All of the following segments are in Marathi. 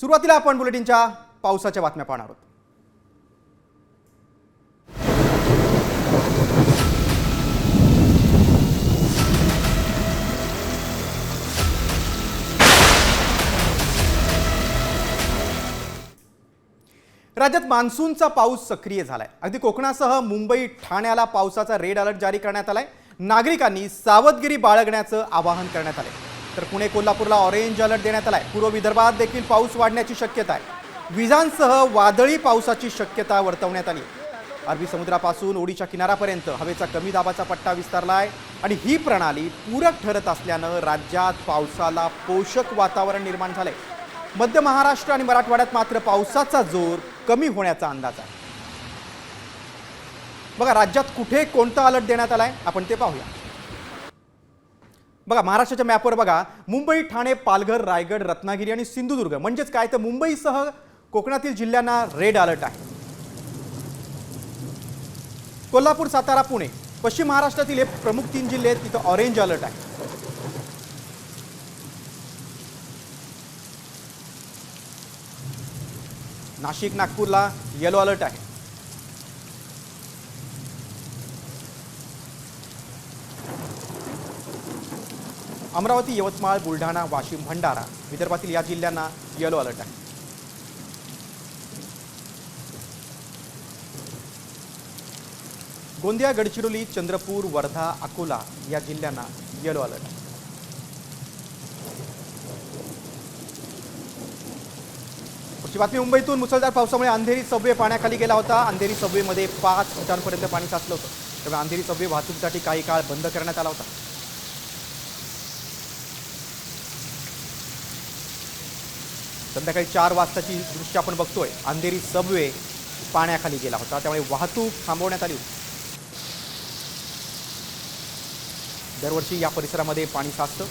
सुरुवातीला आपण बुलेटिनच्या पावसाच्या बातम्या पाहणार आहोत। राज्यात मान्सूनचा पाऊस सक्रिय झालाय। अगदी कोकणासह मुंबई ठाण्याला पावसाचा रेड अलर्ट जारी करण्यात आलाय। नागरिकांनी सावधगिरी बाळगण्याचं आवाहन करण्यात आले। तर पुणे कोल्हापूरला ऑरेंज अलर्ट देण्यात आलाय। पूर्व विदर्भात देखील पाऊस वाढण्याची शक्यता आहे। विजांसह वादळी पावसाची शक्यता वर्तवण्यात आली। अरबी समुद्रापासून ओडिशा किनाऱ्यापर्यंत हवेचा कमी दाबाचा पट्टा विस्तारलाय आणि ही प्रणाली पूरक ठरत असल्यानं राज्यात पावसाला पोषक वातावरण निर्माण झालंय। मध्य महाराष्ट्र आणि मराठवाड्यात मात्र पावसाचा जोर कमी होण्याचा अंदाज आहे। बघा राज्यात कुठे कोणता अलर्ट देण्यात आलाय आपण ते पाहूया। बघा महाराष्ट्राच्या मॅपवर बघा मुंबई, ठाणे, पालघर, रायगड, रत्नागिरी आणि सिंधुदुर्ग म्हणजेच काय तर मुंबईसह कोकणातील जिल्ह्यांना रेड अलर्ट आहे। कोल्हापूर, सातारा, पुणे, पश्चिम महाराष्ट्रातील हे प्रमुख 3 जिल्हे आहेत, तिथे ऑरेंज अलर्ट आहे। नाशिक, नागपूरला येलो अलर्ट आहे। अमरावती, यवतमाळ, बुलढाणा, वाशिम, भंडारा, विदर्भातील या जिल्ह्यांना येलो अलर्ट आहे। गोंदिया, गडचिरोली, चंद्रपूर, वर्धा, अकोला या जिल्ह्यांना येलो अलर्ट आहे। बातमी मुंबईतून मुसळधार पावसामुळे अंधेरी सबवे पाण्याखाली गेला होता। अंधेरी सबवेमध्ये 5 फुटांपर्यंत पाणी साचलं होतं। त्यामुळे अंधेरी सबवे वाहतुकीसाठी काही काळ बंद करण्यात आला होता। संध्याकाळी 4 वाजताची दृश्य आपण बघतोय। अंधेरी सबवे पाण्याखाली गेला होता, त्यामुळे वाहतूक थांबवण्यात आली होती। दरवर्षी या परिसरामध्ये पाणी साचतं।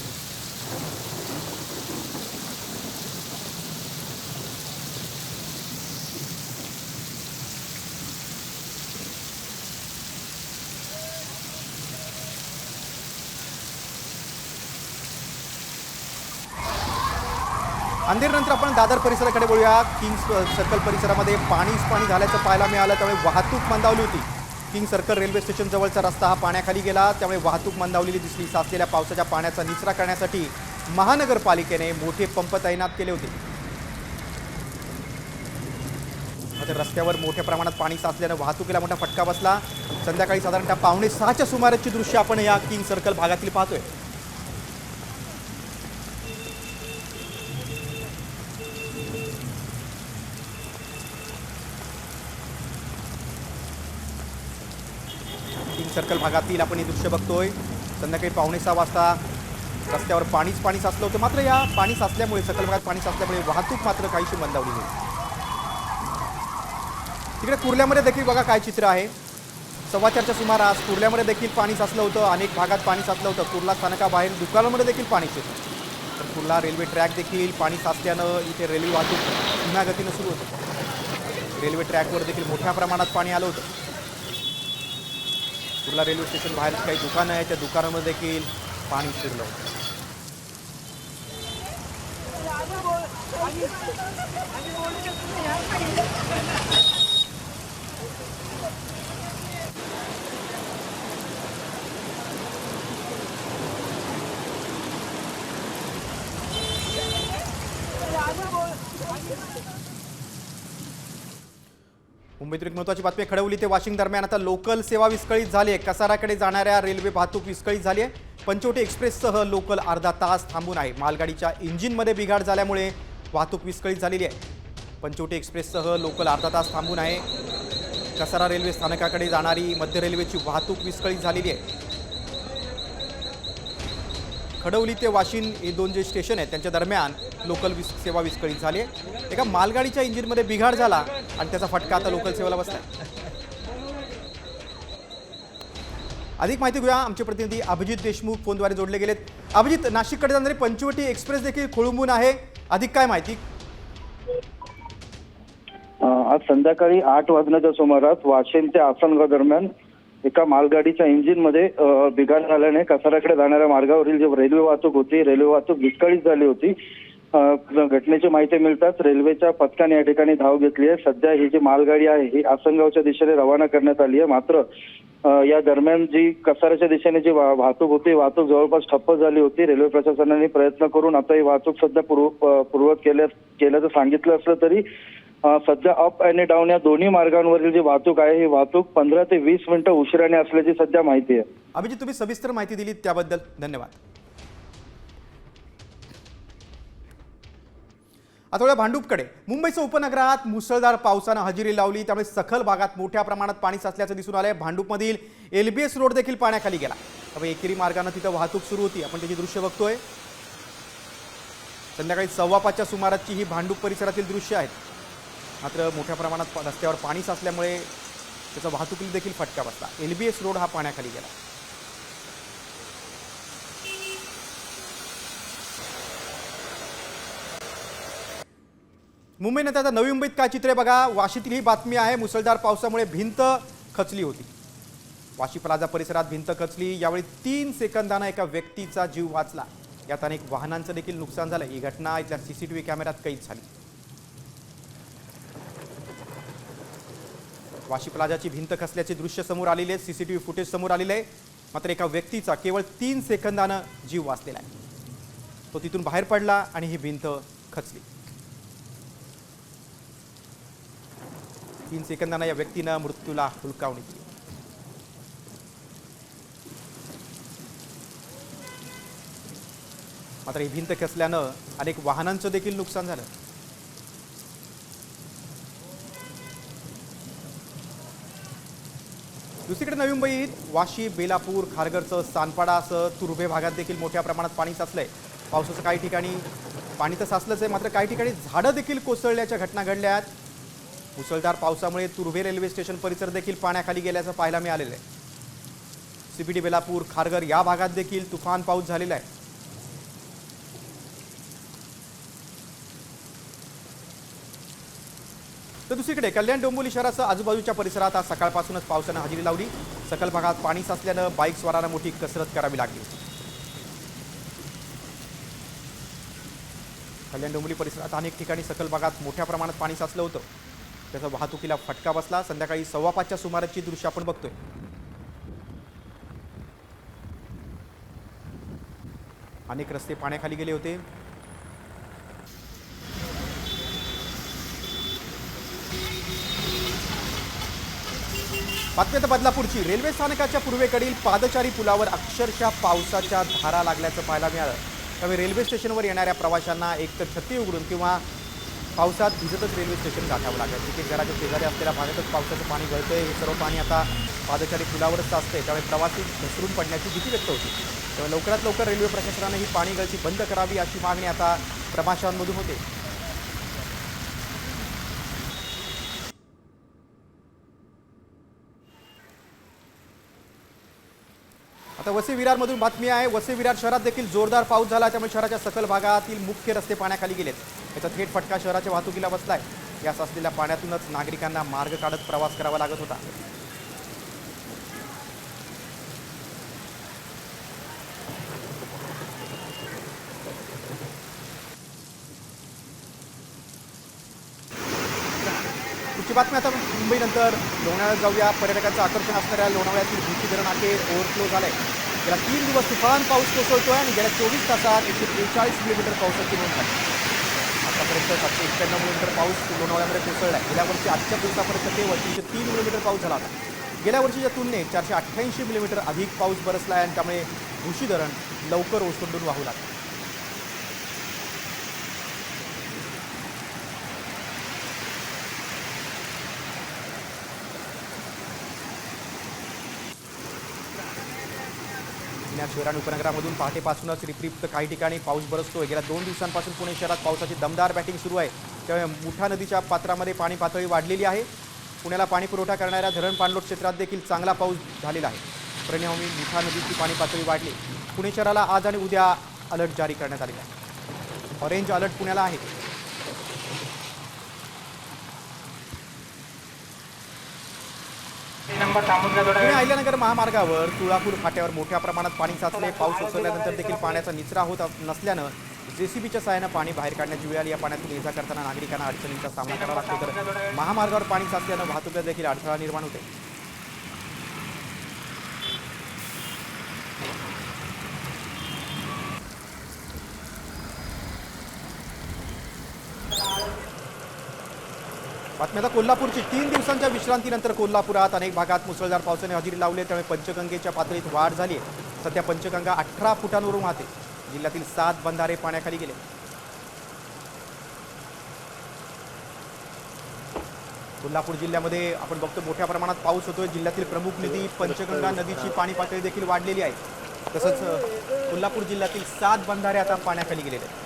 अंधेरीनंतर आपण दादर परिसराकडे वळूया। किंग्स सर्कल परिसरामध्ये पाणी झाल्याचं पाहायला मिळालं, त्यामुळे वाहतूक मंदावली होती। किंग सर्कल रेल्वे स्टेशन जवळचा रस्ता हा पाण्याखाली गेला, त्यामुळे वाहतूक मंदावलेली दिसली। साचलेल्या पावसाच्या पाण्याचा निचरा करण्यासाठी महानगरपालिकेने मोठे पंप तैनात केले होते। मात्र रस्त्यावर मोठ्या प्रमाणात पाणी साचल्यानं वाहतुकीला मोठा फटका बसला। संध्याकाळी साधारणतः 5:45च्या सुमाराची दृश्य आपण या किंग सर्कल भागातील पाहतोय। सर्कल भागातील आपण हे दृश्य बघतोय। संध्याकाळी 5:45 वाजता रस्त्यावर पाणी साचलं होतं। मात्र या पाणी साचल्यामुळे सर्कल भागात पाणी साचल्यामुळे वाहतूक मात्र काहीशी मंदावली होती। तिकडे कुर्ल्यामध्ये देखील बघा काय चित्र आहे। 4:15च्या सुमारास कुर्ल्यामध्ये देखील पाणी साचलं होतं। अनेक भागात पाणी साचलं होतं। कुर्ला स्थानकाबाहेर दुकानांमध्ये देखील पाणी शिरलं। तर कुर्ला रेल्वे ट्रॅक देखील पाणी साचल्यानं इथे रेल्वे वाहतूक धीम्या गतीनं सुरू होतं। रेल्वे ट्रॅकवर देखील मोठ्या प्रमाणात पाणी आलं होतं। कुर्ला रेल्वे स्टेशन बाहेर काही दुकानं आहेत, त्या दुकानांमध्ये देखील पाणी शिरलं होतं। मुंबईतील एक महत्त्वाची बातमी। खडवली ते वाशिम दरम्यान आता लोकल सेवा विस्कळीत झाली आहे। कसाराकडे जाणाऱ्या रेल्वे वाहतूक विस्कळीत झाली आहे। पंचवटी एक्सप्रेससह लोकल अर्धा तास थांबून आहे। मालगाडीच्या इंजिनमध्ये बिघाड झाल्यामुळे वाहतूक विस्कळीत झालेली आहे। पंचवटी एक्सप्रेससह लोकल अर्धा तास थांबून आहे। कसारा रेल्वे स्थानकाकडे जाणारी मध्य रेल्वेची वाहतूक विस्कळीत झालेली आहे। खडवली ते वाशिम हे 2 जे स्टेशन आहेत त्यांच्या दरम्यान लोकल सेवा विस्कळीत झाली आहे। एका मालगाडीच्या इंजिनमध्ये बिघाड झाला आणि त्याचा फटका आता लोकल सेवेला बसला। अधिक माहिती घेऊया। आमचे प्रतिनिधी अभिजित देशमुख फोनद्वारे जोडले गेलेत। अभिजित, नाशिककडे जाणारी पंचवटी एक्सप्रेस देखील खोळंबून आहे, अधिक काय माहिती? आज संध्याकाळी 8 वाजण्याच्या सुमारास वाशिम ते आसनगाव दरम्यान एका मालगाडीच्या इंजिनमध्ये बिघाड झाल्याने कसाराकडे जाणाऱ्या मार्गावरील जी रेल्वे वाहतूक होती, रेल्वे वाहतूक विस्कळीत झाली होती। घटनेची माहिती मिळताच रेल्वेच्या पथकाने या ठिकाणी धाव घेतली आहे. सध्या ही जी मालगाडी आहे ही आसनगावच्या दिशेने रवाना करण्यात आली आहे. मात्र या दरम्यान जी कसाऱ्याच्या दिशेने जी वाहतूक होती, वाहतूक जवळपास ठप्प झाली होती. रेल्वे प्रशासनाने प्रयत्न करून आता ही वाहतूक सध्या पूर्ववत केल्याचं सांगितलं असलं तरी सध्या अप आणि डाऊन या दोन्ही मार्गांवरील जी वाहतूक आहे ही वाहतूक 15 ते 20 मिनिटं उशिराने असल्याची सध्या माहिती आहे. अभिजित, तुम्ही सविस्तर माहिती दिली त्याबद्दल धन्यवाद. आता थोड्या भांडूपकडे. मुंबईच्या उपनगरात मुसळधार पावसानं हजेरी लावली, त्यामुळे सखल भागात मोठ्या प्रमाणात पाणी साचल्याचं दिसून आलंय. भांडूपमधील LBS रोड देखील पाण्याखाली गेला. त्यामुळे एकेरी मार्गाने तिथं वाहतूक सुरू होती. आपण त्याची दृश्य बघतोय. संध्याकाळी 4:15च्या सुमाराची ही भांडूप परिसरातील दृश्य आहेत. मात्र मोठ्या प्रमाणात रस्त्यावर पाणी साचल्यामुळे त्याचा वाहतुकीला देखील फटका बसला. LBS रोड हा पाण्याखाली गेला. मुंबईनंतर आता नवी मुंबईत काय चित्र आहे बघा. वाशीतील ही बातमी आहे. मुसळधार पावसामुळे भिंत खचली होती. वाशी प्लाझा परिसरात भिंत खचली. यावेळी 3 सेकंदांना एका व्यक्तीचा जीव वाचला. यात अनेक वाहनांचं देखील नुकसान झालं. ही घटना इथल्या CCTV कॅमेऱ्यात कैद झाली. वाशी प्लाझाची भिंत खचल्याचे दृश्य समोर आलेले आहेत. CCTV फुटेज समोर आलेले आहे. मात्र एका व्यक्तीचा केवळ 3 सेकंदानं जीव वाचलेला आहे. तो तिथून बाहेर पडला आणि ही भिंत खचली. 3 सेकंदांना या व्यक्तीनं मृत्यूला हुलकावणी दिली. मात्र ही भिंत खचल्यानं अनेक वाहनांचं देखील नुकसान झालं. दुसरीकडे नवी मुंबईत वाशी, बेलापूर, खारघरचं, सानपाडासह तुर्भे भागात देखील मोठ्या प्रमाणात पाणी साचलंय. पावसाचं काही ठिकाणी पाणी तर साचलंच आहे, मात्र काही ठिकाणी झाडं देखील कोसळल्याच्या घटना घडल्या आहेत. मुसळधार पावसामुळे तुर्भे रेल्वे स्टेशन परिसर देखील पाण्याखाली गेल्याचं पाहायला मिळालेलं आहे. CPD, बेलापूर, खारघर या भागात देखील तुफान पाऊस झालेला आहे. तर दुसरीकडे कल्याण डोंबिवली शहरासह आजूबाजूच्या परिसरात आज सकाळपासूनच पावसानं हजेरी लावली. सकल भागात पाणी साचल्यानं बाईक स्वारांना मोठी कसरत करावी लागली. कल्याण डोंबिवली परिसरात अनेक ठिकाणी सकल भागात मोठ्या प्रमाणात पाणी साचलं होतं. त्याचा वाहतुकीला फटका बसला. संध्याकाळी 5:15च्या सुमाराची दृश्य आपण बघतोय. अनेक रस्ते पाण्याखाली गेले होते. बातमी आता बदलापूरची. रेल्वे स्थानकाच्या पूर्वेकडील पादचारी पुलावर अक्षरशः पावसाच्या धारा लागल्याचं पाहायला मिळालं. त्यामुळे रेल्वे स्टेशनवर येणाऱ्या प्रवाशांना एकतर छत्री उघडून किंवा पावसात भिजतच रेल्वे स्टेशन गाठावं लागलं. तिथे घराच्या शेजारी असलेल्या भागातच पावसाचं पाणी गळतंय. हे सर्व पाणी आता पादचारी पुलावरच साचतंय. त्यामुळे प्रवासी घसरून पडण्याची भीती व्यक्त होती. त्यामुळे लवकरात लवकर रेल्वे प्रशासनाने ही पाणी गळती बंद करावी अशी मागणी आता प्रवाशांमधून होते. आता वसई विरारमधून बातमी आहे. वसई विरार शहरात देखील जोरदार पाऊस झाला. त्यामुळे शहराच्या सखल भागातील मुख्य रस्ते पाण्याखाली गेलेत. याचा थेट फटका शहराच्या वाहतुकीला बसलाय. या साचलेल्या पाण्यातूनच नागरिकांना मार्ग काढत प्रवास करावा लागत होता. पुढची बातमी आता मुंबईनंतर लोणावळ्यात जाऊया. पर्यटकांचं आकर्षण असणाऱ्या लोणावळ्यातील भुशी धरण अखेर ओव्हरफ्लो झालंय. गेल्या 3 दिवस तुफान पाऊस कोसळतोय आणि गेल्या 24 तासात 143 मिलीमीटर पावसाची नोंद झाली. आतापर्यंत 791 मिलीमीटर पाऊस लोणावळ्यामध्ये कोसळलाय. गेल्या वर्षी आजच्या दिवसापर्यंत केवळ 303 मिलीमीटर पाऊस झाला होता. गेल्या वर्षीच्या तुलनेत 488 मिलीमीटर अधिक पाऊस बरसलाय आणि त्यामुळे भुशी धरण लवकर ओसंडून वाहू लागलं. पुण्यात शहर आणि उपनगरामधून पहाटेपासूनच रिपरिप काही ठिकाणी पाऊस बरसतोय. गेल्या 2 दिवसांपासून पुणे शहरात पावसाची दमदार बॅटिंग सुरू आहे. त्यामुळे मुठा नदीच्या पात्रामध्ये पाणी पातळी वाढलेली आहे. पुण्याला पाणी पुरवठा करणाऱ्या धरण पाणलोट क्षेत्रात देखील चांगला पाऊस झालेला आहे. परिणामी मुठा नदीची पाणी पातळी वाढली. पुणे शहराला आज आणि उद्या अलर्ट जारी करण्यात आलेला आहे. ऑरेंज अलर्ट पुण्याला आहे. पुणे अहिल्यानगर महामार्गावर तुळापूर फाट्यावर मोठ्या प्रमाणात पाणी साचले. पाऊस ओसरल्यानंतर देखील पाण्याचा निचरा होत नसल्यानं जेसीबीच्या सहाय्यानं पाणी बाहेर काढण्याची वेळ आली. या पाण्यातून ये जा करताना नागरिकांना अडचणींचा सामना करावा लागतो, तर महामार्गावर पाणी साचल्यानं वाहतुकीत देखील अडथळा निर्माण होते. बातमी आता कोल्हापूरची. 3 दिवसांच्या विश्रांतीनंतर कोल्हापुरात अनेक भागात मुसळधार पावसाने हजेरी लावली, त्यामुळे पंचगंगेच्या पातळीत वाढ झाली आहे. सध्या पंचगंगा 18 फुटांवरून वाहते. जिल्ह्यातील 7 बंधारे पाण्याखाली गेले. कोल्हापूर जिल्ह्यामध्ये आपण बघतो मोठ्या प्रमाणात पाऊस होतोय. जिल्ह्यातील प्रमुख नदी पंचगंगा नदीची पाणी पातळी देखील वाढलेली आहे. तसंच कोल्हापूर जिल्ह्यातील 7 बंधारे आता पाण्याखाली गेलेले आहेत.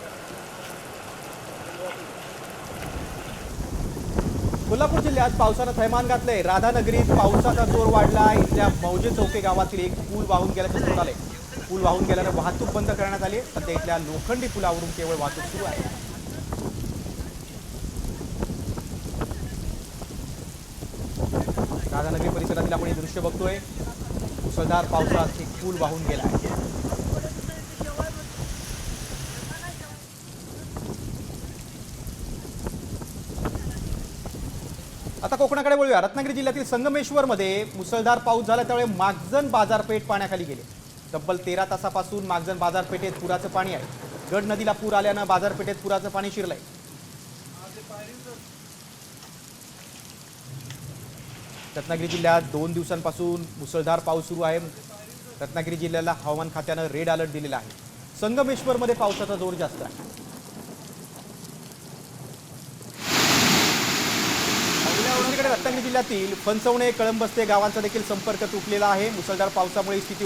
कोल्हापूर जिल्ह्यात पावसानं थैमान घातलंय. राधानगरीत पावसाचा जोर वाढला. इथल्या मौजे चौके गावातील एक पूल वाहून गेल्याचं समोर आलंय. पूल वाहून गेल्यानं वाहतूक बंद करण्यात आली. सध्या इथल्या लोखंडी पुलावरून केवळ वाहतूक सुरू आहे. राधानगरी परिसरातील आपण हे दृश्य बघतोय. मुसळधार पावसात एक पूल वाहून गेला आहे. आता कोकणाकडे वळूया. रत्नागिरी जिल्ह्यातील संगमेश्वरमध्ये मुसळधार पाऊस झाला, त्यामुळे मागजन बाजारपेठ पाण्याखाली गेली. तब्बल 13 तासापासून मागजन बाजारपेठेत पुराचं पाणी आहे. गड नदीला पूर आल्यानं बाजारपेठेत पुराचं पाणी शिरलंय. रत्नागिरी जिल्ह्यात 2 दिवसांपासून मुसळधार पाऊस सुरू आहे. रत्नागिरी जिल्ह्याला हवामान खात्यानं रेड अलर्ट दिलेला आहे. संगमेश्वरमध्ये पावसाचा जोर जास्त आहे. दुसरीकडे रत्नागिरी जिल्ह्यातील फणसवणे कळंबस्ते गावांचा देखील संपर्क तुटलेला आहे. मुसळधार पावसामुळे स्थिती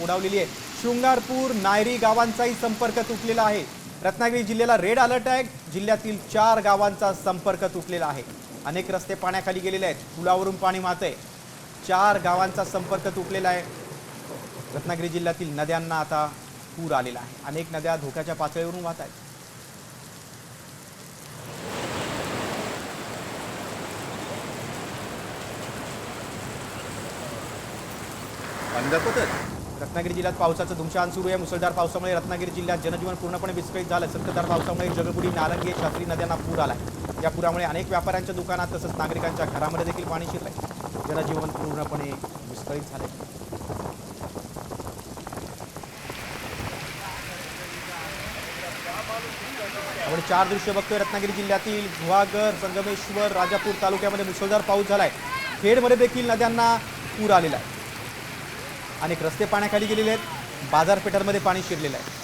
ओढावलेली आहे. शृंगारपूर नायरी गावांचाही संपर्क तुटलेला आहे. रत्नागिरी जिल्ह्याला रेड अलर्ट आहे. जिल्ह्यातील 4 गावांचा संपर्क तुटलेला आहे. अनेक रस्ते पाण्याखाली गेलेले आहेत. पुलावरून पाणी वाहतंय. 4 गावांचा संपर्क तुटलेला आहे. रत्नागिरी जिल्ह्यातील नद्यांना आता पूर आलेला आहे. अनेक नद्या धोक्याच्या पातळीवरून वाहत आहेत. रत्नागिरी जिल्ह्यात पावसाचं धुमशान सुरू आहे. मुसळधार पावसामुळे रत्नागिरी जिल्ह्यात जनजीवन पूर्णपणे विस्कळीत झालं. संततधार पावसामुळे जगबुडी, नारंगी, शास्त्री नद्यांना पूर आलाय. या पुरामुळे अनेक व्यापाऱ्यांच्या दुकानात तसंच नागरिकांच्या घरामध्ये देखील पाणी शिरलंय. जनजीवन पूर्णपणे विस्कळीत झालंय. आपण 4 दृश्य बघतोय. रत्नागिरी जिल्ह्यातील गुहागर, संगमेश्वर, राजापूर तालुक्यामध्ये मुसळधार पाऊस झालाय. खेडमध्ये देखील नद्यांना पूर आलेला आहे. अनेक रस्ते पाण्याखाली गेलेले आहेत. बाजारपेठांमध्ये पाणी शिरलेलं आहे.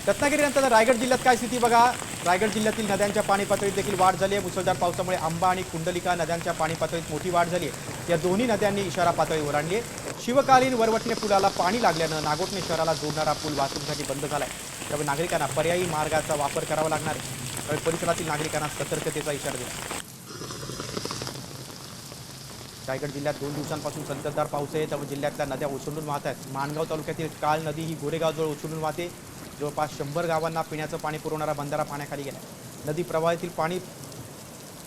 रत्नागिरीनंतर रायगड जिल्ह्यात काय स्थिती बघा. रायगड जिल्ह्यातील नद्यांच्या पाणी पातळीत देखील वाढ झाली आहे. मुसळधार पावसामुळे आंबा आणि कुंडलिका नद्यांच्या पाणी पातळीत मोठी वाढ झाली आहे. या दोन्ही नद्यांनी इशारा पातळी ओलांडली आहे. शिवकालीन वरवटणे पुलाला पाणी लागल्यानं नागोठणे शहराला जोडणारा पूल वाहतुकीसाठी बंद झालाय. त्यामुळे नागरिकांना पर्यायी मार्गाचा वापर करावा लागणार आहे. त्यामुळे परिसरातील नागरिकांना सतर्कतेचा इशारा दिला. रायगड जिल्ह्यात 2 दिवसांपासून संततधार पाऊस आहे. त्यामुळे जिल्ह्यातल्या नद्या ओसंडून वाहत आहेत. माणगाव तालुक्यातील काळ नदी ही गोरेगावजवळ ओसंडून वाहते. जवळपास 100 गावांना पिण्याचं पाणी पुरवणारा बंधारा पाण्याखाली गेला. नदी प्रवाहातील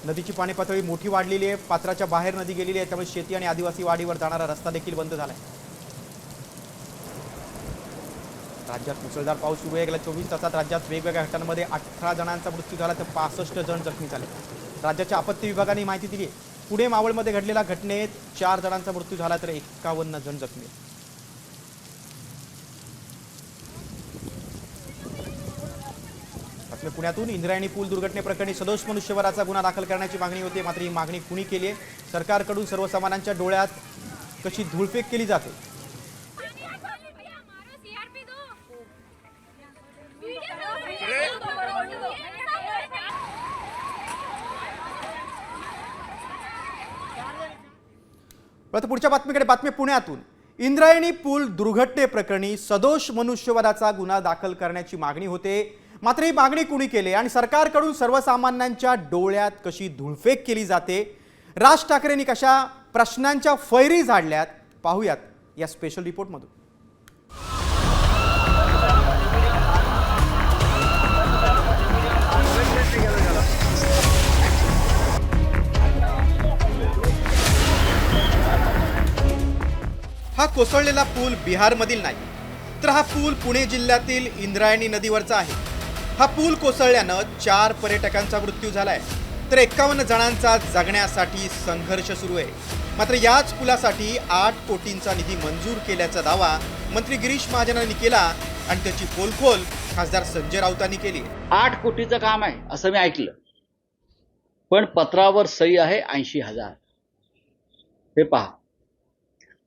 नदीची पाणी पातळी मोठी वाढलेली आहे. पात्राच्या बाहेर नदी गेलेली आहे. त्यामुळे शेती आणि आदिवासी वाडीवर जाणारा रस्ता देखील बंद झालाय. राज्यात मुसळधार पाऊस सुरू आहे. गेल्या 24 तासात राज्यात वेगवेगळ्या घटनांमध्ये 18 जणांचा मृत्यू झाला, तर 65 जण जखमी झाले. राज्याच्या आपत्ती विभागाने माहिती दिली आहे. पुणे मावळमध्ये घडलेल्या घटनेत 4 जणांचा मृत्यू झाला, तर 51 जण जखमी. पुण्यातून इंद्रायणी पूल दुर्घटनेप्रकरणी सदोष मनुष्यवधाचा गुन्हा दाखल करण्याची मागणी होती. मात्र ही मागणी कुणी केली आहे? सरकारकडून सर्वसामान्यांच्या डोळ्यात कशी धूळफेक केली जाते? पुढच्या बातमीकडे. बातमी पुण्यातून. इंद्रायणी पूल दुर्घटनेप्रकरणी सदोष मनुष्यवधाचा गुन्हा दाखल करण्याची मागणी होते. मात्र ही मागणी कुणी केली आणि सरकारकडून सर्वसामान्यांच्या डोळ्यात कशी धूळफेक केली जाते? राज ठाकरेंनी कशा प्रश्नांच्या फैरी झाडल्यात? पाहूयात या स्पेशल रिपोर्टमधून. हा कोसळलेला पूल बिहारमधील नाही, तर हा पूल पुणे जिल्ह्यातील इंद्रायणी नदीवरचा आहे. हा पूल कोसळल्यानं 4 पर्यटकांचा मृत्यू झालाय, तर 51 जणांचा जगण्यासाठी संघर्ष सुरू आहे. मात्र याच पुलासाठी 8 कोटींचा निधी मंजूर केल्याचा दावा मंत्री गिरीश महाजनांनी केला आणि त्याची पोलखोल खासदार संजय राऊतांनी केली. 8 कोटीचं काम आहे असं मी ऐकलं, पण पत्रावर सही आहे 80,000. हे पहा,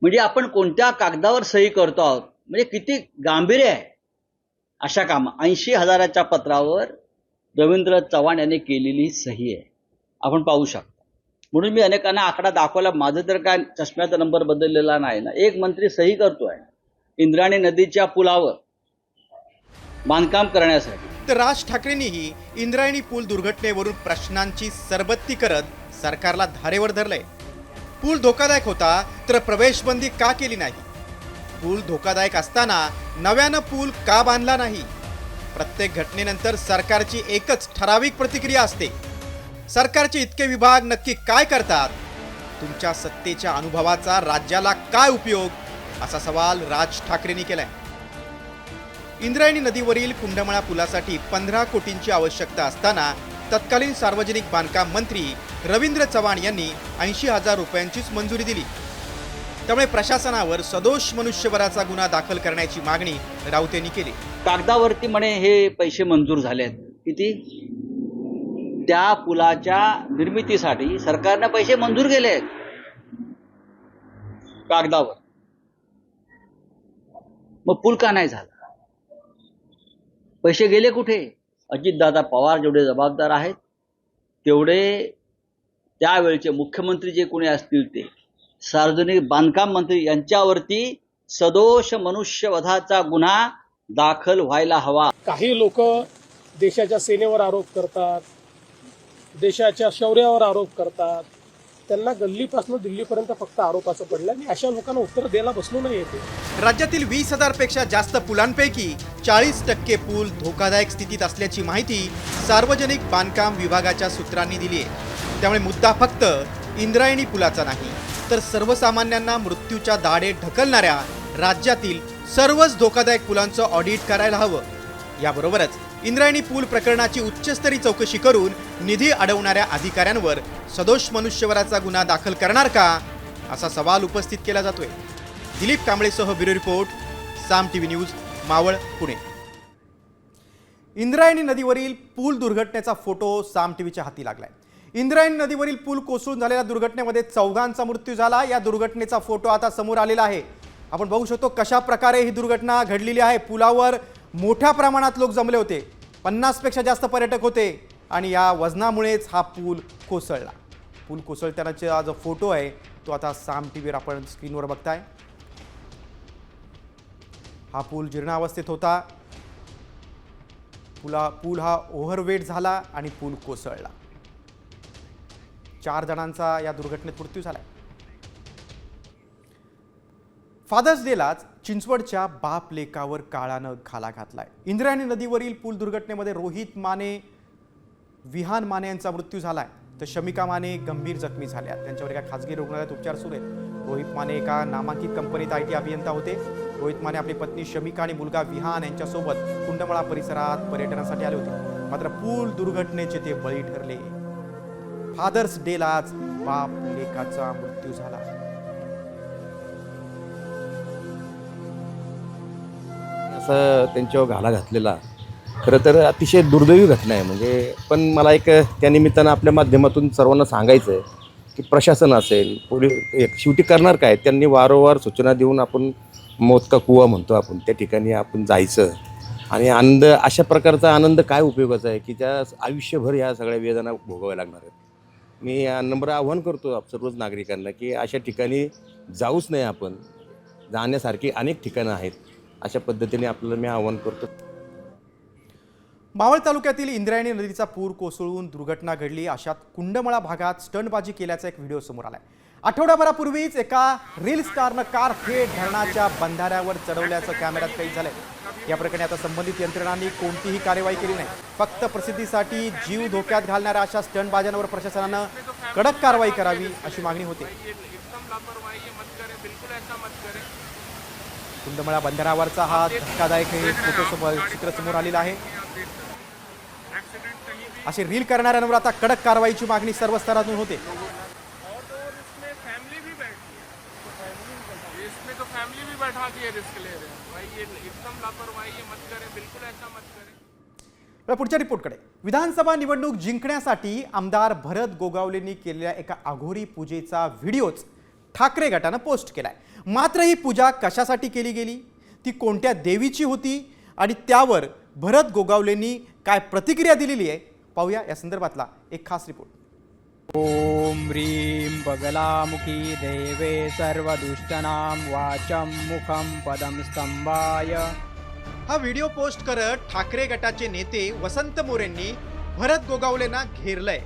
म्हणजे आपण कोणत्या कागदावर सही करतो आहोत, म्हणजे किती गांभीर्य आहे अशा काम. 80,000च्या पत्रावर रवींद्र चव्हाण यांनी केलेली सही आहे, आपण पाहू शकता. म्हणून मी अनेकांना आकडा दाखवला. माझं तर काय चष्म्याचा नंबर बदललेला नाही ना. एक मंत्री सही करतोय इंद्रायणी नदीच्या पुलावर बांधकाम करण्यासाठी. तर राज ठाकरेंनीही इंद्रायणी पूल दुर्घटनेवरून प्रश्नांची सरबत्ती करत सरकारला धारेवर धरलंय. पूल धोकादायक होता तर प्रवेशबंदी का केली नाही? पूल धोकादायक असताना नव्यानं पूल का बांधला नाही? प्रत्येक घटनेनंतर सरकारची एकच ठराविक प्रतिक्रिया असते. सरकारचे इतके विभाग नक्की काय करतात? तुमच्या सत्तेच्या अनुभवाचा राज्याला काय उपयोग? असा सवाल राज ठाकरेंनी केलाय. इंद्रायणी नदीवरील कुंडमळा पुलासाठी 15 कोटींची आवश्यकता असताना तत्कालीन सार्वजनिक बांधकाम मंत्री रवींद्र चव्हाण यांनी 80,000 रुपयांचीच मंजुरी दिली. त्यामुळे प्रशासनावर सदोष मनुष्यबळाचा गुन्हा दाखल करण्याची मागणी राऊत यांनी केली. कागदावरती म्हणे हे पैसे मंजूर झाले आहेत. किती? त्या पुलाच्या निर्मितीसाठी सरकारने पैसे मंजूर केले आहेत कागदावर. मग पूल का नाही झाला? पैसे गेले कुठे? अजितदादा पवार जेवढे जबाबदार आहेत तेवढे त्यावेळचे मुख्यमंत्री जे कोणी असतील ते सार्वजनिक बांधकाम मंत्री यांच्यावरती सदोष मनुष्यवधाचा गुन्हा दाखल व्हायला हवा. काही लोक देशाच्या सेनेवर आरोप करतात, देशाच्या शौर्यावर आरोप करतात. त्यांना गल्लीपासून दिल्लीपर्यंत फक्त आरोपाचं पडलं आणि अशा लोकांना उत्तर द्यायला बसलो नाही येते. राज्यातील 20,000 पेक्षा जास्त पुलांपैकी 40% पूल धोकादायक स्थितीत असल्याची माहिती सार्वजनिक बांधकाम विभागाच्या सूत्रांनी दिली आहे. त्यामुळे मुद्दा फक्त इंद्रायणी पुलाचा नाही, तर सर्वसामान्यांना मृत्यूच्या दाढे ढकलणाऱ्या राज्यातील सर्वच धोकादायक पुलांचं ऑडिट करायला हवं. याबरोबरच इंद्रायणी पूल प्रकरणाची उच्चस्तरीय चौकशी करून निधी अडवणाऱ्या अधिकाऱ्यांवर सदोष मनुष्यबळाचा गुन्हा दाखल करणार का, असा सवाल उपस्थित केला जातोय. दिलीप कांबळेसह ब्युरो रिपोर्ट, साम टीव्ही न्यूज, मावळ, पुणे. इंद्रायणी नदीवरील पूल दुर्घटनेचा फोटो साम टीव्हीच्या हाती लागलाय. इंद्रायणी नदीवरील पूल कोसळून झालेल्या दुर्घटनेमध्ये 4 मृत्यू झाला. या दुर्घटनेचा फोटो आता समोर आलेला आहे. आपण बघू शकतो कशा प्रकारे ही दुर्घटना घडलेली आहे. पुलावर मोठ्या प्रमाणात लोक जमले होते, 50 पेक्षा जास्त पर्यटक होते आणि या वजनामुळेच हा पूल कोसळला. पूल कोसळतानाचा जो फोटो आहे तो आता साम टीव्हीवर आपण स्क्रीनवर बघताय. हा पूल जीर्णावस्थेत होता. पूल हा ओव्हरवेट झाला आणि पूल कोसळला. 4 जणांचा या दुर्घटनेत मृत्यू झाला. फादर्स डेलाच चिंचवडच्या बाप लेकावर काळानं घाला घातलाय. इंद्रायणी नदीवरील पूल दुर्घटनेमध्ये रोहित माने, विहान माने यांचा मृत्यू झालाय, तर शमिका माने गंभीर जखमी झाल्या. त्यांच्यावर एका खासगी रुग्णालयात उपचार सुरू आहेत. रोहित माने एका नामांकित कंपनीत IT अभियंता होते. रोहित माने आपली पत्नी शमिका आणि मुलगा विहान यांच्यासोबत कुंडमळा परिसरात पर्यटनासाठी आले होते. मात्र पूल दुर्घटनेचे ते बळी ठरले. फादर्स डेलाच बाप लेकाचा मृत्यू झाला. असं त्यांच्यावर घाला घातलेला खरं तर अतिशय दुर्दैवी घटना आहे. म्हणजे पण मला एक त्या निमित्तानं आपल्या माध्यमातून सर्वांना सांगायचं आहे की प्रशासन असेल, पोलीस शेवटी करणार काय, त्यांनी वारंवार सूचना देऊन आपण मौत का कुवा म्हणतो आपण, त्या ठिकाणी आपण जायचं आणि आनंद, अशा प्रकारचा आनंद काय उपयोगाचा आहे की त्या आयुष्यभर ह्या सगळ्या वेदना भोगाव्या लागणार आहेत. मी या नंबर आव्हान करतो सर्वच नागरिकांना की अशा ठिकाणी जाऊच नाही. आपण जाण्यासारखी अनेक ठिकाणं आहेत. अशा पद्धतीने आपल्याला मी आवाहन करतो. मावळ तालुक्यातील इंद्रायणी नदीचा पूर कोसळून दुर्घटना घडली. अशात कुंडमळा भागात स्टंटबाजी केल्याचा एक व्हिडिओ समोर आलाय. आठवड्याभरापूर्वीच एका रील स्टारनं कार थेट धरणाच्या बंधाऱ्यावर चढवल्याचं कॅमेऱ्यात कैद झालंय. या प्रकरणी आता संबंधित यंत्रणांनी कोणतीही कार्यवाही केली नाही. फक्त प्रसिद्धीसाठी जीव धोक्यात घालणाऱ्या अशा स्टंटबाजांवर प्रशासनानं कडक कारवाई करावी अशी मागणी होते. लापरवाही ये मत करें, बिल्कुल ऐसा मत करें। कुंडमळा बंदरावरचा हा धक्कादायक हे फोटो चित्र समोर आलेलं आहे। एक्सीडेंट कहीं भी असे रील करणाऱ्यांवर आता कडक कारवाईची मागणी सर्व स्तरातून होते। और इसमें फैमिली भी बैठी है, इसमें तो फैमिली भी बैठा के रिस्क ले रहे हैं भाई, ये एकदम लापरवाही ये मत करें, बिल्कुल ऐसा मत करें। पुढच्या रिपोर्टकडे। विधानसभा निवडणूक जिंकण्यासाठी आमदार भरत गोगावलेंनी केलेल्या एका अघोरी पूजेचा व्हिडिओच ठाकरे गटानं पोस्ट केलाय। मात्र ही पूजा कशासाठी केली गेली, ती कोणत्या देवीची होती आणि त्यावर भरत गोगावलेंनी काय प्रतिक्रिया दिलेली आहे, पाहूया या संदर्भातला एक खास रिपोर्ट। ओम ह्रीं बगलामुखी देवे सर्वदुष्टानां वाचं मुखं पदं स्तंभाय। हा व्हिडिओ पोस्ट करत ठाकरे गटाचे नेते वसंत मोरेंनी भरत गोगावलेंना घेरलंय।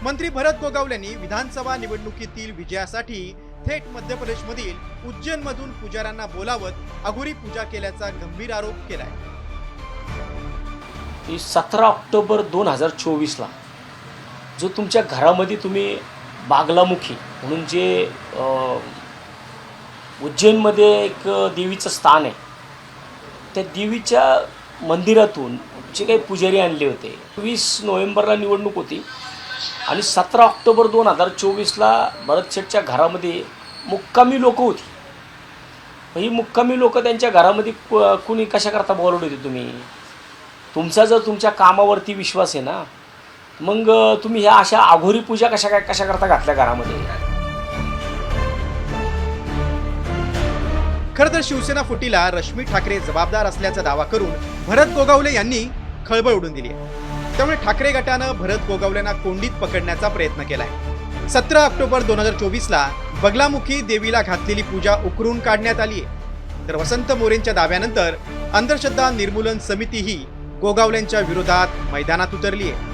मंत्री भरत गोगावलेंनी विधानसभा निवडणुकीतील विजयासाठी थेट मध्य प्रदेशमधील उज्जैनमधून पुजाऱ्यांना बोलावत अघोरी पूजा केल्याचा गंभीर आरोप केलाय। 17 ऑक्टोबर 2024ला जो तुमच्या घरामध्ये तुम्ही बागलामुखी म्हणून जे उज्जैनमध्ये एक देवीचं स्थान आहे, त्या देवीच्या मंदिरातून जे काही पुजारी आणले होते, 20 नोव्हेंबरला निवडणूक होती आणि 17 ऑक्टोबर 2024ला भरत शेठच्या घरामध्ये मुक्कामी लोक होती। ही मुक्कामी लोक त्यांच्या घरामध्ये कुणी कशा करता बोलवले होते तुम्ही? तुमचा जर तुमच्या कामावरती विश्वास आहे ना, मग तुम्ही ह्या अशा अघोरी पूजा कशा करता घातल्या घरामध्ये? खरं तर शिवसेना फुटीला रश्मी ठाकरे जबाबदार असल्याचा दावा करून भरत गोगावले यांनी खळबळ उडून दिली आहे। त्यामुळे ठाकरे गटानं भरत गोगावलेंना कोंडीत पकडण्याचा प्रयत्न केलाय। 17 ऑक्टोबर 2024ला बगलामुखी देवीला घातलेली पूजा उकरून काढण्यात आली आहे। तर वसंत मोरेंच्या दाव्यानंतर अंधश्रद्धा निर्मूलन समितीही गोगावलेंच्या विरोधात मैदानात उतरली आहे।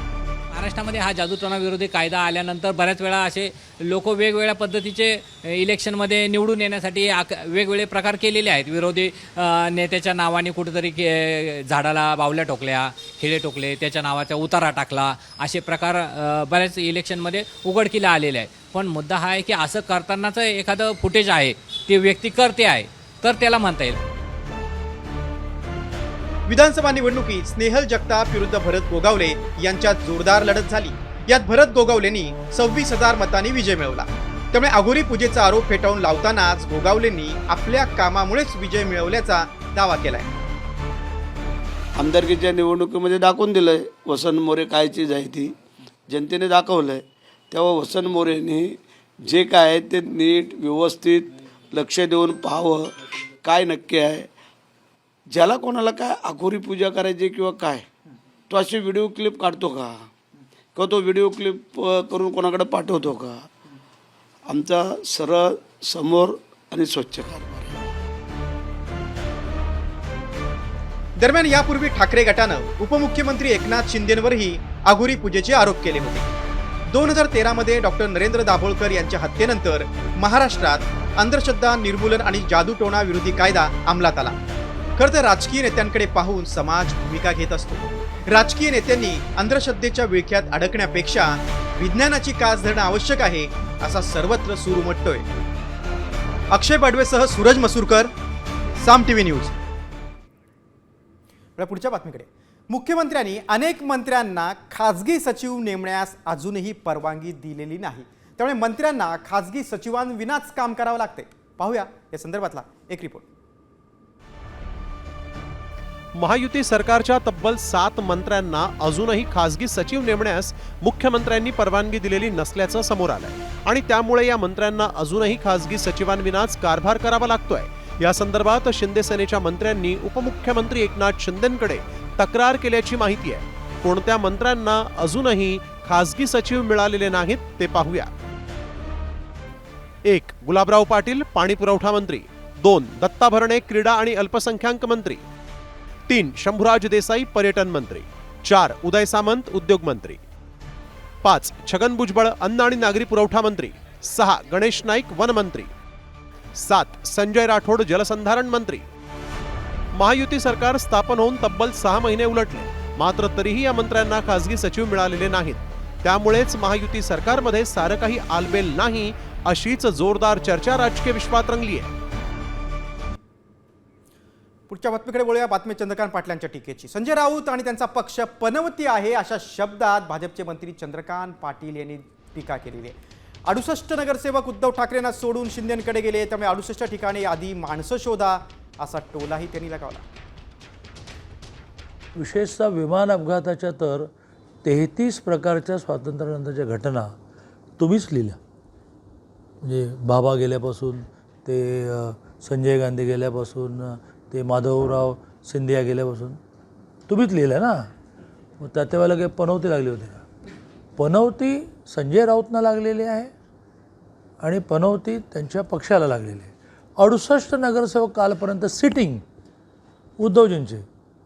महाराष्ट्रामध्ये हा जादूटोणा विरोधी कायदा आल्यानंतर बऱ्याच वेळा असे लोक वेगवेगळ्या पद्धतीचे इलेक्शनमध्ये निवडून येण्यासाठी वेगवेगळे प्रकार केलेले आहेत। विरोधी नेत्याच्या नावाने कुठेतरी झाडाला बावल्या टोकल्या, खिळे टोकले, त्याच्या नावाचा उतारा टाकला, असे प्रकार बऱ्याच इलेक्शनमध्ये उघडकीला आलेले आहेत। पण मुद्दा हा आहे की असं करतानाचं एखादं फुटेज आहे, ते व्यक्ती करते आहे, तर त्याला म्हणता येईल। विधानसभा निवडणुकीत स्नेहल जगताप विरुद्ध भरत गोगावले यांच्यात जोरदार लढत झाली। यात भरत गोगावलेंनी 26,000 मतांनी विजय मिळवला। त्यामुळे अघोरी पूजेचा आरोप फेटाळून लावतानाच गोगावलेंनी आपल्या कामामुळेच विजय मिळवल्याचा दावा केलाय। आमदारकीच्या निवडणुकीमध्ये दाखवून दिलंय वसंत मोरे काय चीज आहे ती जनतेने दाखवलंय। तेव्हा वसंत मोरेंनी जे काय आहे ते नीट व्यवस्थित लक्ष देऊन पाहावं, काय नक्की आहे, ज्याला कोणाला काय अघोरी पूजा करायची किंवा काय, तो असे व्हिडिओ क्लिप काढतो का, किंवा तो व्हिडिओ क्लिप करून कोणाकडे पाठवतो का? आमचा सरळ समोर आणि स्वच्छ कारभार आहे। दरम्यान यापूर्वी ठाकरे गटानं उपमुख्यमंत्री एकनाथ शिंदेंवरही अघोरी पूजेचे आरोप केले होते। 2013 मध्ये डॉक्टर नरेंद्र दाभोळकर यांच्या हत्येनंतर महाराष्ट्रात अंधश्रद्धा निर्मूलन आणि जादूटोणा विरोधी कायदा अंमलात आला। खरं तर राजकीय नेत्यांकडे पाहून समाज भूमिका घेत असतो। राजकीय नेत्यांनी अंधश्रद्धेच्या विळख्यात अडकण्यापेक्षा विज्ञानाची कास धरणं आवश्यक आहे, असा सर्वत्र सूर उमटतोय। अक्षय बडवेसह सूरज मसूरकर, साम टीव्ही न्यूज। पुढच्या बातमीकडे। मुख्यमंत्र्यांनी अनेक मंत्र्यांना खासगी सचिव नेमण्यास अजूनही परवानगी दिलेली नाही। त्यामुळे मंत्र्यांना खासगी सचिवांविनाच काम करावं लागते। पाहूया या संदर्भातला एक रिपोर्ट। महायुती सरकारच्या तब्बल 7 मंत्र्यांना अजूनही खासगी सचिव नेमण्यास मुख्यमंत्र्यांनी परवानगी दिलेली नसल्याचं समोर आलंय आणि त्यामुळे या मंत्र्यांना अजूनही खासगी सचिवांविनाच कारभार करावा लागतोय। या संदर्भात शिंदे सेनेच्या मंत्र्यांनी उपमुख्यमंत्री एकनाथ शिंदेंकडे तक्रार केल्याची माहिती आहे। कोणत्या मंत्र्यांना अजूनही खासगी सचिव मिळालेले नाहीत ते पाहूया। 1. गुलाबराव पाटील, पाणी पुरवठा मंत्री। 2. दत्ता भरणे, क्रीडा आणि अल्पसंख्याक मंत्री। 3. शंभूराज देसाई, पर्यटन मंत्री। 4. उदय सामंत, उद्योग मंत्री। 5. छगन भुजबळ, अन्न आणि नागरी पुरवठा मंत्री। 6. गणेश नाईक, वन मंत्री। 7. संजय राठोड, जलसंधारण मंत्री। महायुती सरकार स्थापन होऊन तब्बल 6 महिने उलटले, मात्र तरीही या मंत्र्यांना खासगी सचिव मिळालेले नाहीत। त्यामुळेच महायुती सरकारमध्ये सारं काही आलबेल नाही अशीच जोरदार चर्चा राजकीय विश्वात रंगली आहे. पुढच्या बातमीकडे वळूया. बातमी चंद्रकांत पाटलांच्या टीकेची. संजय राऊत आणि त्यांचा पक्ष पनवती आहे अशा शब्दात भाजपचे मंत्री चंद्रकांत पाटील यांनी टीका केलेली आहे. 68 नगरसेवक उद्धव ठाकरेंना सोडून शिंदेंकडे गेले, त्यामुळे 68 ठिकाणी आधी माणसं शोधा असा टोलाही त्यांनी लगावला. विशेषतः विमान अपघाताच्या तर 33 प्रकारच्या स्वातंत्र्यानंतरच्या घटना तुम्हीच लिहिल्या. म्हणजे बाबा गेल्यापासून ते संजय गांधी गेल्यापासून ते माधवराव सिंधिया गेल्यापासून तुम्हीच लिहिलं ना. मग त्यावेळेला काही पनवती लागली होती का? पनवती संजय राऊतना लागलेली आहे आणि पनवती त्यांच्या पक्षाला लागलेली आहे. 68 नगरसेवक कालपर्यंत सिटिंग उद्धवजींचे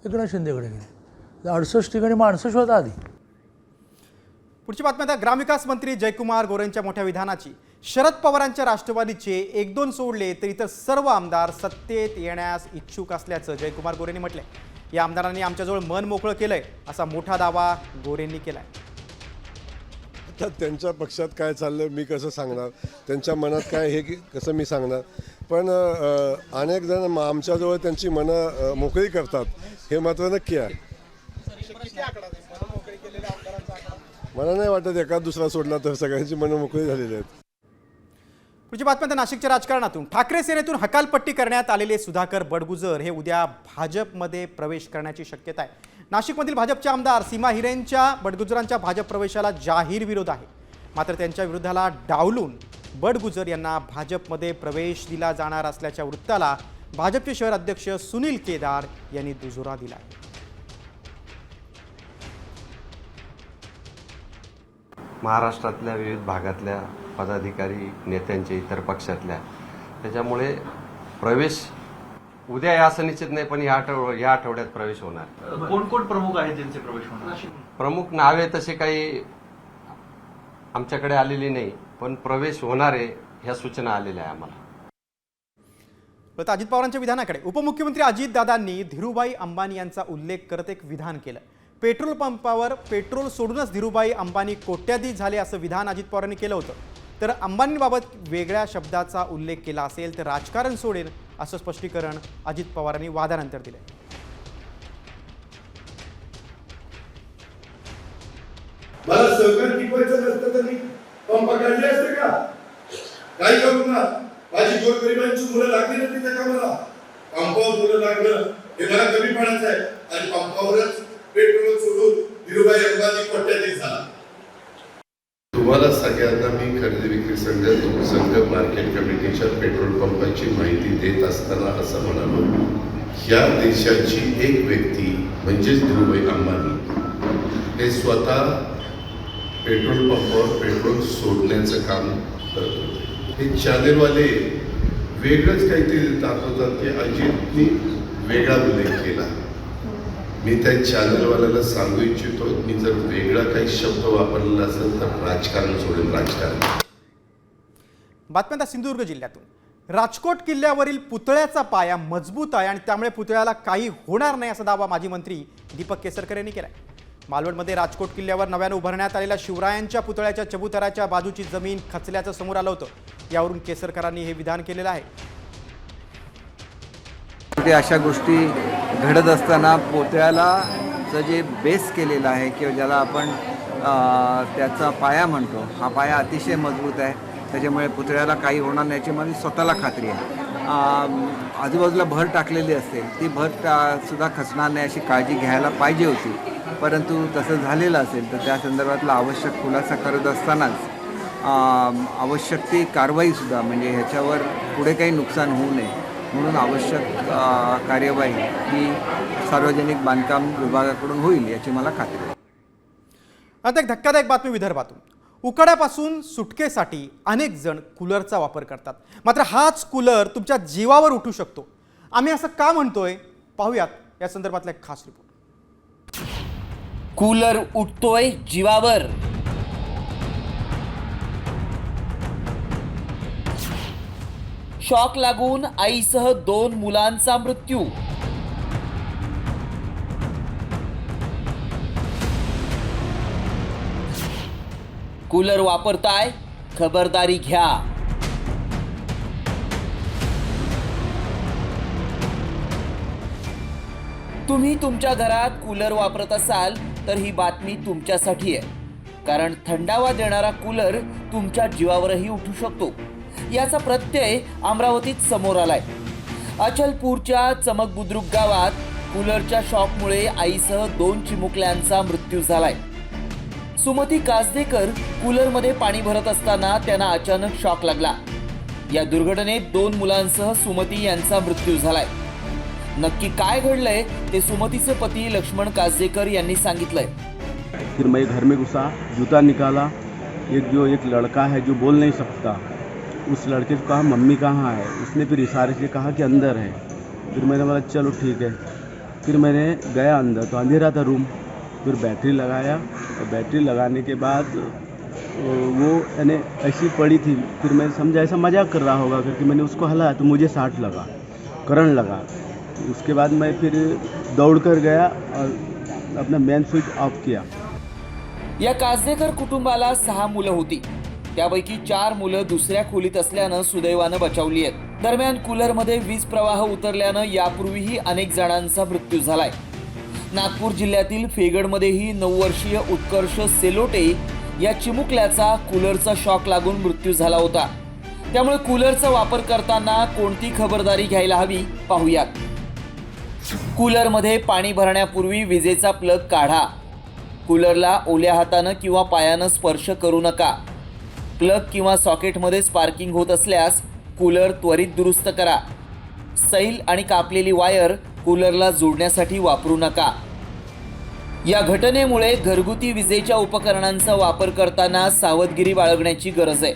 एकनाथ शिंदेकडे गेले. 68 ठिकाणी माणसं शोधा आधी. पुढची बातमी आता ग्रामविकास मंत्री जयकुमार गोरेंच्या मोठ्या विधानाची. शरद पवारांच्या राष्ट्रवादीचे 1-2 सोडले तर इतर सर्व आमदार सत्तेत येण्यास इच्छुक असल्याचं जयकुमार गोरेंनी म्हटलंय. या आमदारांनी आमच्याजवळ मन मोकळं केलंय असा मोठा दावा गोरेंनी केलाय. आता त्यांच्या पक्षात काय चाललं मी कसं सांगणार, त्यांच्या मनात काय हे की कसं मी सांगणार. पण अनेक जण आमच्याजवळ त्यांची मनं मोकळी करतात हे मात्र नक्की आहे. मला नाही वाटत एखाद दुसरा सोडला तर सगळ्यांची मनं मोकळी झालेली आहेत. पुढची बातमी आता नाशिकच्या राजकारणातून. ठाकरे सेनेतून हकालपट्टी करण्यात आलेले सुधाकर बडगुजर हे उद्या भाजपमध्ये प्रवेश करण्याची शक्यता आहे. नाशिकमधील भाजपचे आमदार सीमा हिरेंच्या बडगुजरांच्या भाजप प्रवेशाला जाहीर विरोध आहे. मात्र त्यांच्या विरोधाला डावलून बडगुजर यांना भाजपमध्ये प्रवेश दिला जाणार असल्याच्या वृत्ताला भाजपचे शहर अध्यक्ष सुनील केदार यांनी दुजोरा दिला आहे. महाराष्ट्रातल्या विविध भागातल्या पदाधिकारी नेत्यांचे इतर पक्षातल्या त्याच्यामुळे प्रवेश उद्या या असं निश्चित नाही, पण या आठवड्यात प्रवेश होणार. कोण कोण प्रमुख आहेत ज्यांचे प्रवेश होणार? प्रमुख नावे तसे काही आमच्याकडे आलेली नाही, पण प्रवेश होणारे ह्या सूचना आलेल्या आहे आम्हाला. तर अजित पवारांच्या विधानाकडे. उपमुख्यमंत्री अजितदादांनी धीरूभाई अंबानी यांचा उल्लेख करत एक विधान केलं. पेट्रोल पंपावर पेट्रोल सोडूनच धीरूभाई अंबानी कोट्याधीश झाले असं विधान अजित पवारांनी केलं होतं. तर अंबानींबाबत वेगळ्या शब्दाचा उल्लेख केला असेल तर राजकारण सोडेल असं स्पष्टीकरण अजित पवारांनी वादानंतर दिलं. मला सहकार टिकवायचं नसतं तर मी पंप काढले असते का? काय करू ना, माझी गोरगरिबांची मुलं लागली ना तिथे का मला पंपावर मुलं लागलं हे मला कमी पडायचं आहे आणि पंपावरच पेट्रोल सोडून धीरूभाई अंबानी कोट्याधीश झाला. तुम्हाला सगळ्यांना मी खरेदी विक्री संघ मार्केट कमिटीच्या पेट्रोल पंपाची माहिती देत असताना असं म्हणालो, या देशाची एक व्यक्ती म्हणजेच धीरूभाई अंबानी हे स्वतः पेट्रोल पंपावर पेट्रोल सोडण्याचं काम करत होते. हे चॅनेलवाले वेगळंच काहीतरी दाखवतात की अजितनी वेगळा उल्लेख केला. मी त्या चॅनलवाल्याला सांगू इच्छितो, मी जर वेगळा काही शब्द वापरलेला असेल तर राजकारण सोडेल, राजकारण. बातमी आता सिंधुदुर्ग जिल्ह्यातून. राजकोट किल्ल्यावरील पुतळ्याचा पाया मजबूत आहे आणि त्यामुळे पुतळ्याला काही होणार नाही असा दावा माजी मंत्री दीपक केसरकर यांनी केलाय. मालवणमध्ये राजकोट किल्ल्यावर नव्यानं उभारण्यात आलेल्या शिवरायांच्या पुतळ्याच्या चबुतराच्या बाजूची जमीन खचल्याचं समोर आलं होतं. यावरून केसरकरांनी हे विधान केलेलं आहे. अशा गोष्टी घडत असताना पुतळ्याला जे बेस केलेला आहे किंवा ज्याला आपण त्याचा पाया म्हणतो, हा पाया अतिशय मजबूत आहे. त्याच्यामुळे पुतळ्याला काही होणार नाही याची माझी स्वतःला खात्री आहे. आजूबाजूला भर टाकलेली असेल ती भर सुद्धा खचणार नाही अशी काळजी घ्यायला पाहिजे होती, परंतु तसं झालेलं असेल तर त्या संदर्भातला आवश्यक खुलासा करत असतानाच आवश्यक ती कारवाईसुद्धा म्हणजे ह्याच्यावर पुढे काही नुकसान होऊ नये म्हणून आवश्यक कार्यवाही ही सार्वजनिक बांधकाम विभागाकडून होईल याची मला खात्री आहे. आता एक धक्कादायक बातमी विदर्भातून. उकाड्यापासून सुटकेसाठी अनेक जण कूलरचा वापर करतात, मात्र हाच कूलर तुमच्या जीवावर उठू शकतो. आम्ही असं का म्हणतोय पाहूयात या संदर्भातला एक खास रिपोर्ट. कूलर उठतोय जीवावर. शॉक लागून आईसह 2 मुलांचा मृत्यू. कूलर वापरताय खबरदारी घ्या. तुम्ही तुमच्या घरात कूलर वापरत असाल तर ही बातमी तुमच्यासाठी आहे, कारण थंडावा देणारा कूलर तुमच्या जीवावरही उठू शकतो. याचा प्रत्यय अमरावतीत समोर आलाय. अचलपूरच्या चमक बुद्रुक गावात कूलरच्या शॉकमुळे आईसह 2 चिमुकल्यांचा मृत्यू झालाय. सुमती कासदेकर कूलरमध्ये पाणी भरत असताना त्यांना अचानक शॉक लागला. या दुर्घटनेत 2 मुलांसह सुमती यांचा मृत्यू झालाय. नक्की काय घडलंय ते सुमतीचे पती लक्ष्मण कासदेकर यांनी सांगितलंय. फिर मैं घर में घुसा, जूता निकाला. एक लड़का है जो बोल नहीं सकता, उस लड़के को कहा मम्मी कहाँ है. उसने फिर इशारे से कहा कि अंदर है. फिर मैंने बोला चलो ठीक है. फिर मैंने गया अंदर तो अंधेरा था रूम. फिर बैटरी लगाया और बैटरी लगाने के बाद वो यानी ऐसी पड़ी थी. फिर मैं समझा ऐसा मजाक कर रहा होगा करके मैंने उसको हलाया तो मुझे शॉट लगा, करंट लगा. उसके बाद मैं फिर दौड़ कर गया और अपना मेन स्विच ऑफ किया. या कासदेकर कुटुंबाला 6 मुलं होती. त्यापैकी 4 मुलं दुसऱ्या खोलीत असल्यानं सुदैवानं बचावली आहेत. दरम्यान कूलरमध्ये वीज प्रवाह उतरल्यानं यापूर्वीही अनेक जणांचा मृत्यू झालाय. नागपूर जिल्ह्यातील फेगडमध्येही 9 वर्षीय उत्कर्ष सेलोटे या चिमुकल्याचा कूलरचा शॉक लागून मृत्यू झाला होता. त्यामुळे कूलरचा वापर करताना कोणती खबरदारी घ्यायला हवी पाहूयात. कूलरमध्ये पाणी भरण्यापूर्वी विजेचा प्लग काढा. कूलरला ओल्या हातानं किंवा पायानं स्पर्श करू नका. प्लग किंवा सॉकेटमध्ये स्पार्किंग होत असल्यास कूलर त्वरित दुरुस्त करा. सैल आणि कापलेली वायर कूलरला जोडण्यासाठी वापरू नका. या घटनेमुळे घरगुती विजेच्या उपकरणांचा वापर करताना सावधगिरी बाळगण्याची गरज आहे.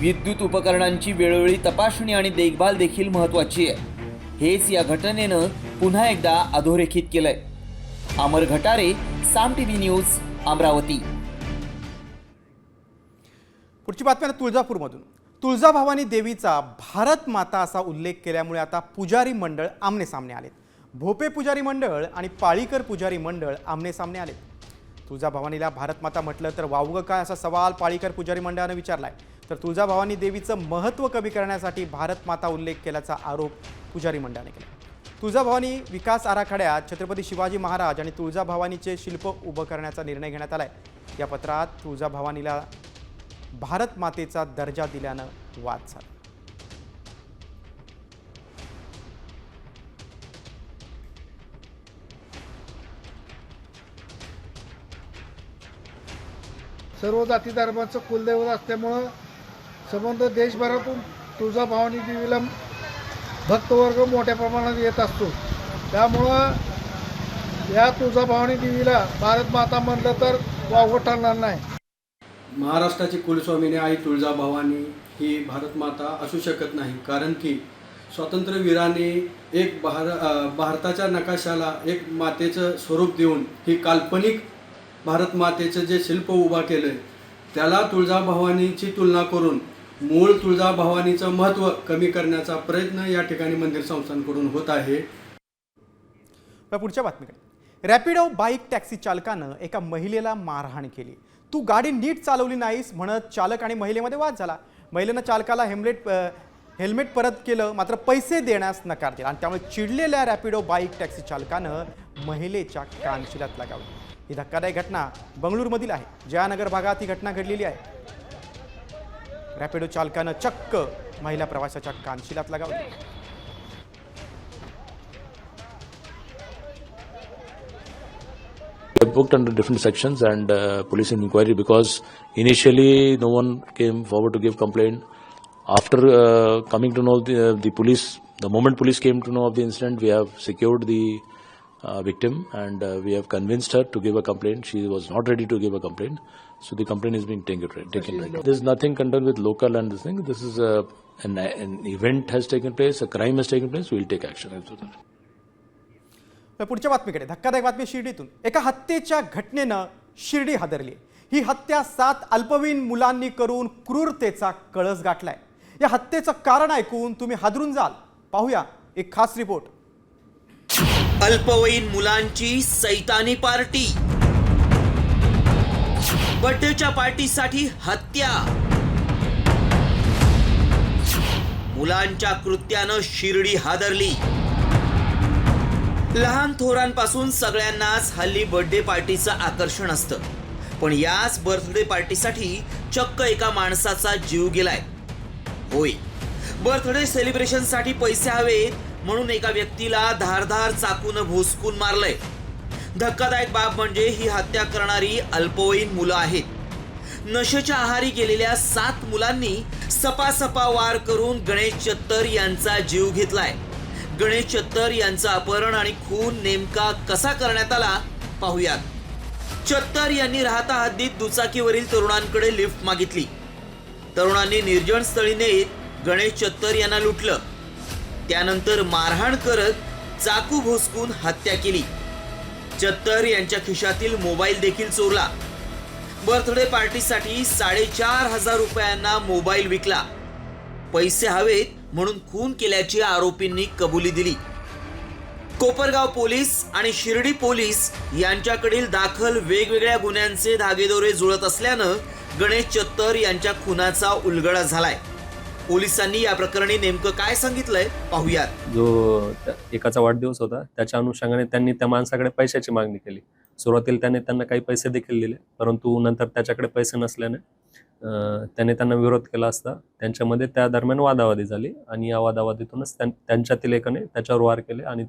विद्युत उपकरणांची वेळोवेळी तपासणी आणि देखभाल देखील महत्त्वाची आहे. हेच या घटनेनं पुन्हा एकदा अधोरेखित केलंय. अमर घटारे, साम टीव्ही न्यूज, अमरावती. पुढची बातमी आहे तुळजापूरमधून. तुळजाभवानी देवीचा भारत माता असा उल्लेख केल्यामुळे आता पुजारी मंडळ आमने सामने आलेत. भोपे पुजारी मंडळ आणि पाळीकर पुजारी मंडळ आमने सामने आलेत. तुळजाभवानीला भारत माता म्हटलं तर वावगं काय असा सवाल पाळीकर पुजारी मंडळानं विचारलाय. तर तुळजाभवानी देवीचं महत्त्व कमी करण्यासाठी भारत माता उल्लेख केल्याचा आरोप पुजारी मंडळाने केला. तुळजाभवानी विकास आराखड्यात छत्रपती शिवाजी महाराज आणि तुळजाभवानीचे शिल्प उभं करण्याचा निर्णय घेण्यात आलाय. या पत्रात तुळजाभवानीला भारत मातेचा दर्जा दिल्यानं वाद झाला. सर्व जाती धर्माचं कुलदैवत असल्यामुळं संबंध देशभरातून तुळजाभवानी देवीला भक्तवर्ग मोठ्या प्रमाणात येत असतो. त्यामुळं या तुळजाभवानी देवीला भारत माता म्हणलं तर वावगं ठरणार नाही. महाराष्ट्राची कुलस्वामिनी आई तुळजाभवानी ही भारत माता असू शकत नाही, कारण की स्वातंत्र्यवीराने एक भारताच्या नकाशाला एक मातेचं स्वरूप देऊन ही काल्पनिक भारत मातेचं जे शिल्प उभा केलं आहे त्याला तुळजाभवानीची तुलना करून मूळ तुळजाभवानीचं महत्त्व कमी करण्याचा प्रयत्न या ठिकाणी मंदिर संस्थांकडून होत आहे. पुढच्या बातमीकडे. रॅपिडो बाईक टॅक्सी चालकानं एका महिलेला मारहाण केली. तू गाडी नीट चालवली नाहीस म्हणत चालक आणि महिलेमध्ये वाद झाला. महिलेनं चालकाला हेल्मेट परत केलं, मात्र पैसे देण्यास नकार दिला आणि त्यामुळे चिडलेल्या रॅपिडो बाईक टॅक्सी चालकानं महिलेच्या कानशिलात लगावली. ही धक्कादायक घटना बंगळुरूमधील आहे. जयानगर भागात ही घटना घडलेली आहे. रॅपिडो चालकानं चक्क महिला प्रवाशाच्या कानशिलात लगावली. Booked under different sections and police inquiry because initially no one came forward to give complaint. After coming to know the police, the moment police came to know of the incident, we have secured the victim and we have convinced her to give a complaint. She was not ready to give a complaint, so the complaint is being taken right now. There is nothing concerned with local and this thing. This is an event has taken place, a crime has taken place. We will take action after that. पुढच्या बातमीकडे. धक्कादायक बातमी शिर्डीतून. एका हत्येच्या घटनेनं शिर्डी हादरली. ही हत्या 7 अल्पवयीन मुलांनी करून क्रूरतेचा कळस गाठलाय. या हत्येचं कारण ऐकून तुम्ही हादरून जाल. पाहूया एक खास रिपोर्ट. अल्पवयीन मुलांची सैतानी पार्टी. बर्थडेच्या पार्टीसाठी हत्या. मुलांच्या कृत्यानं शिर्डी हादरली. लहान थोरांपासून सगळ्यांनाच हल्ली बर्थडे पार्टीचं आकर्षण असतं, पण याच बर्थडे पार्टीसाठी चक्क एका माणसाचा जीव गेलाय. होय, बर्थडे सेलिब्रेशनसाठी पैसे हवेत म्हणून एका व्यक्तीला धारधार चाकून भोसकून मारलंय. धक्कादायक बाब म्हणजे ही हत्या करणारी अल्पवयीन मुलं आहेत. नशेच्या आहारी गेलेल्या 7 मुलांनी सपासपा वार करून गणेश चत्तर यांचा जीव घेतलाय. गणेश चत्तर यांचं अपहरण आणि खून नेमका कसा करण्यात आला पाहूयात. चत्तर यांनी राहता हद्दीत दुचाकीवरील तरुणांकडे लिफ्ट मागितली. तरुणांनी निर्जन स्थळी नेत गणेश चत्तर यांना लुटलं. त्यानंतर मारहाण करत चाकू भोसकून हत्या केली. चत्तर यांच्या खिशातील मोबाईल देखील चोरला. बर्थडे पार्टीसाठी 4,500 रुपयांना मोबाईल विकला. पैसे हवेत म्हणून खून केल्याची आरोपींनी कबुली दिली. कोपरगाव पोलीस आणि शिर्डी पोलीस यांच्याकडील दाखल वेगवेगळ्या गुन्ह्यांचे धागेदोरे जुळत असल्यानं गणेश चत्तर यांच्या खुनाचा उलगडा झालाय. पोलिसांनी या प्रकरणी नेमकं काय सांगितलंय पाहूयात. जो एकाचा वाढदिवस होता त्याच्या अनुषंगाने त्यांनी त्या माणसाकडे पैशाची मागणी केली. सुरुवातीला त्याने त्यांना काही पैसे देखील दिले, परंतु नंतर त्याच्याकडे पैसे नसल्याने त्याने त्यांना विरोध केला असता त्यांच्यामध्ये त्या दरम्यान वादावादी झाली आणि या वादावादीतूनच त्यांच्यातील एकाने त्याच्यावर वार केले आणि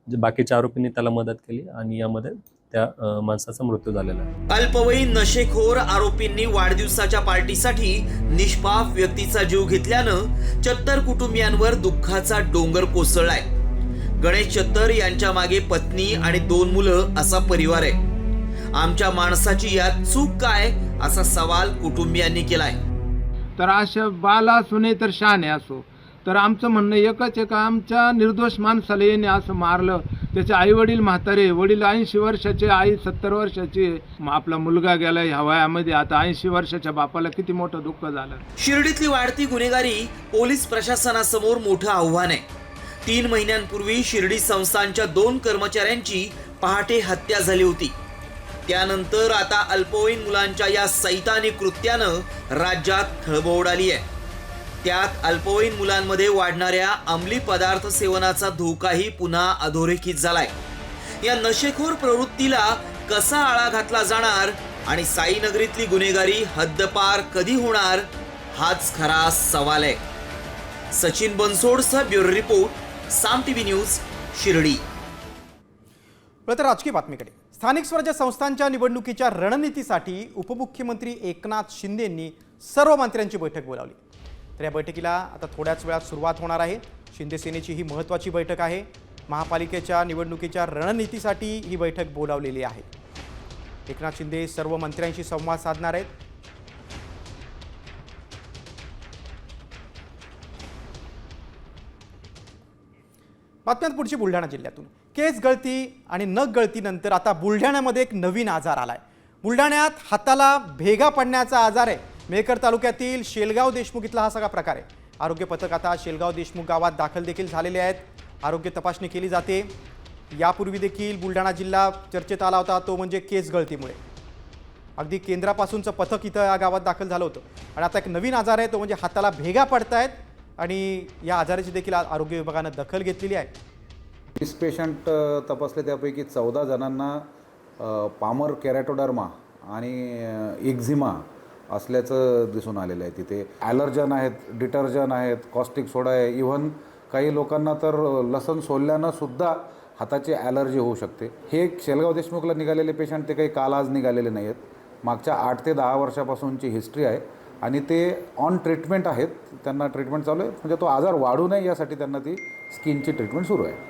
बाकीच्या आरोपींनी त्याला मदत केली आणि यामध्ये त्या माणसाचा मृत्यू झालेला आहे. अल्पवयीन नशेखोर आरोपींनी वाढदिवसाच्या पार्टीसाठी निष्पाप व्यक्तीचा जीव घेतल्यानं चत्तर कुटुंबियांवर दुःखाचा डोंगर कोसळलाय. गणेश चत्तर यांच्या मागे पत्नी आणि 2 मुलं असा परिवार आहे. आमच्या माणसाची यात चूक काय असा सवाल कुटुंबियांनी केलाय. तर अशा बाला सुने तर शहाणे असो, तर आमचं म्हणणं एकच आहे का आमच्या निर्दोष माणसाला येणे असं मारलं. त्याचे आई वडील म्हातारे, वडील 80 वर्षाचे, आई 70 वर्षाची. आपला मुलगा गेला ह्या वयामध्ये. आता 80 वर्षाच्या बापाला किती मोठं दुःख झालं. शिर्डीतली वाढती गुन्हेगारी पोलीस प्रशासनासमोर मोठं आव्हान आहे. 3 महिन्यांपूर्वी शिर्डी संस्थानच्या 2 कर्मचाऱ्यांची पहाटे हत्या झाली होती. त्यानंतर आता अल्पवयीन मुलांच्या या सैतानी कृत्यानं राज्यात खळबळ उडाली आहे. त्यात अल्पवयीन मुलांमध्ये वाढणाऱ्या अंमली पदार्थ सेवनाचा धोकाही पुन्हा अधोरेखित झालाय. या नशेखोर प्रवृत्तीला कसा आळा घातला जाणार आणि साईनगरीतली गुन्हेगारी हद्दपार कधी होणार हाच खरा सवाल आहे. सचिन बनसोडसह ब्युरो रिपोर्ट, साम टीव्ही न्यूज, शिर्डी. तर राजकीय बातमीकडे. स्थानिक स्वराज्य संस्थांच्या निवडणुकीच्या रणनीतीसाठी उपमुख्यमंत्री एकनाथ शिंदेंनी सर्व मंत्र्यांची बैठक बोलावली. तर या बैठकीला आता थोड्याच वेळात सुरुवात होणार आहे. शिंदे सेनेची ही महत्त्वाची बैठक आहे. महापालिकेच्या निवडणुकीच्या रणनीतीसाठी ही बैठक बोलावलेली आहे. एकनाथ शिंदे सर्व मंत्र्यांशी संवाद साधणार आहेत. बातम्यात पुढची बुलढाणा जिल्ह्यातून. केस गळती आणि नख गळतीनंतर आता बुलढाण्यामध्ये एक नवीन आजार आलाय. बुलढाण्यात हाताला भेगा पडण्याचा आजार आहे. मेहकर तालुक्यातील शेलगाव देशमुख इथला हा सगळा प्रकार आहे. आरोग्य पथक आता शेलगाव देशमुख गावात दाखल देखील झालेले आहेत. आरोग्य तपासणी केली जाते. यापूर्वी देखील बुलढाणा जिल्हा चर्चेत आला होता, तो म्हणजे केस गळतीमुळे. अगदी केंद्रापासूनचं पथक इथं या गावात दाखल झालं होतं. आणि आता एक नवीन आजार आहे, तो म्हणजे हाताला भेगा पडतायत आणि या आजाराची देखील आरोग्य विभागानं दखल घेतलेली आहे. 20 पेशंट तपासले, त्यापैकी 14 जणांना पामर केरॅटोडर्मा आणि एक्झिमा असल्याचं दिसून आलेलं आहे. तिथे ॲलर्जन आहेत, डिटर्जन आहेत, कॉस्टिक सोडा आहे. इव्हन काही लोकांना तर लसण सोलल्यानं सुद्धा हाताची ॲलर्जी होऊ शकते. हे शेलगाव देशमुखला निघालेले पेशंट ते काही काल आज निघालेले नाही आहेत. मागच्या 8 ते 10 वर्षापासूनची हिस्ट्री आहे आणि ते ऑन ट्रीटमेंट आहेत. त्यांना ट्रीटमेंट चालू आहे, म्हणजे तो आजार वाढू नये यासाठी त्यांना ती स्किनची ट्रीटमेंट सुरू आहे.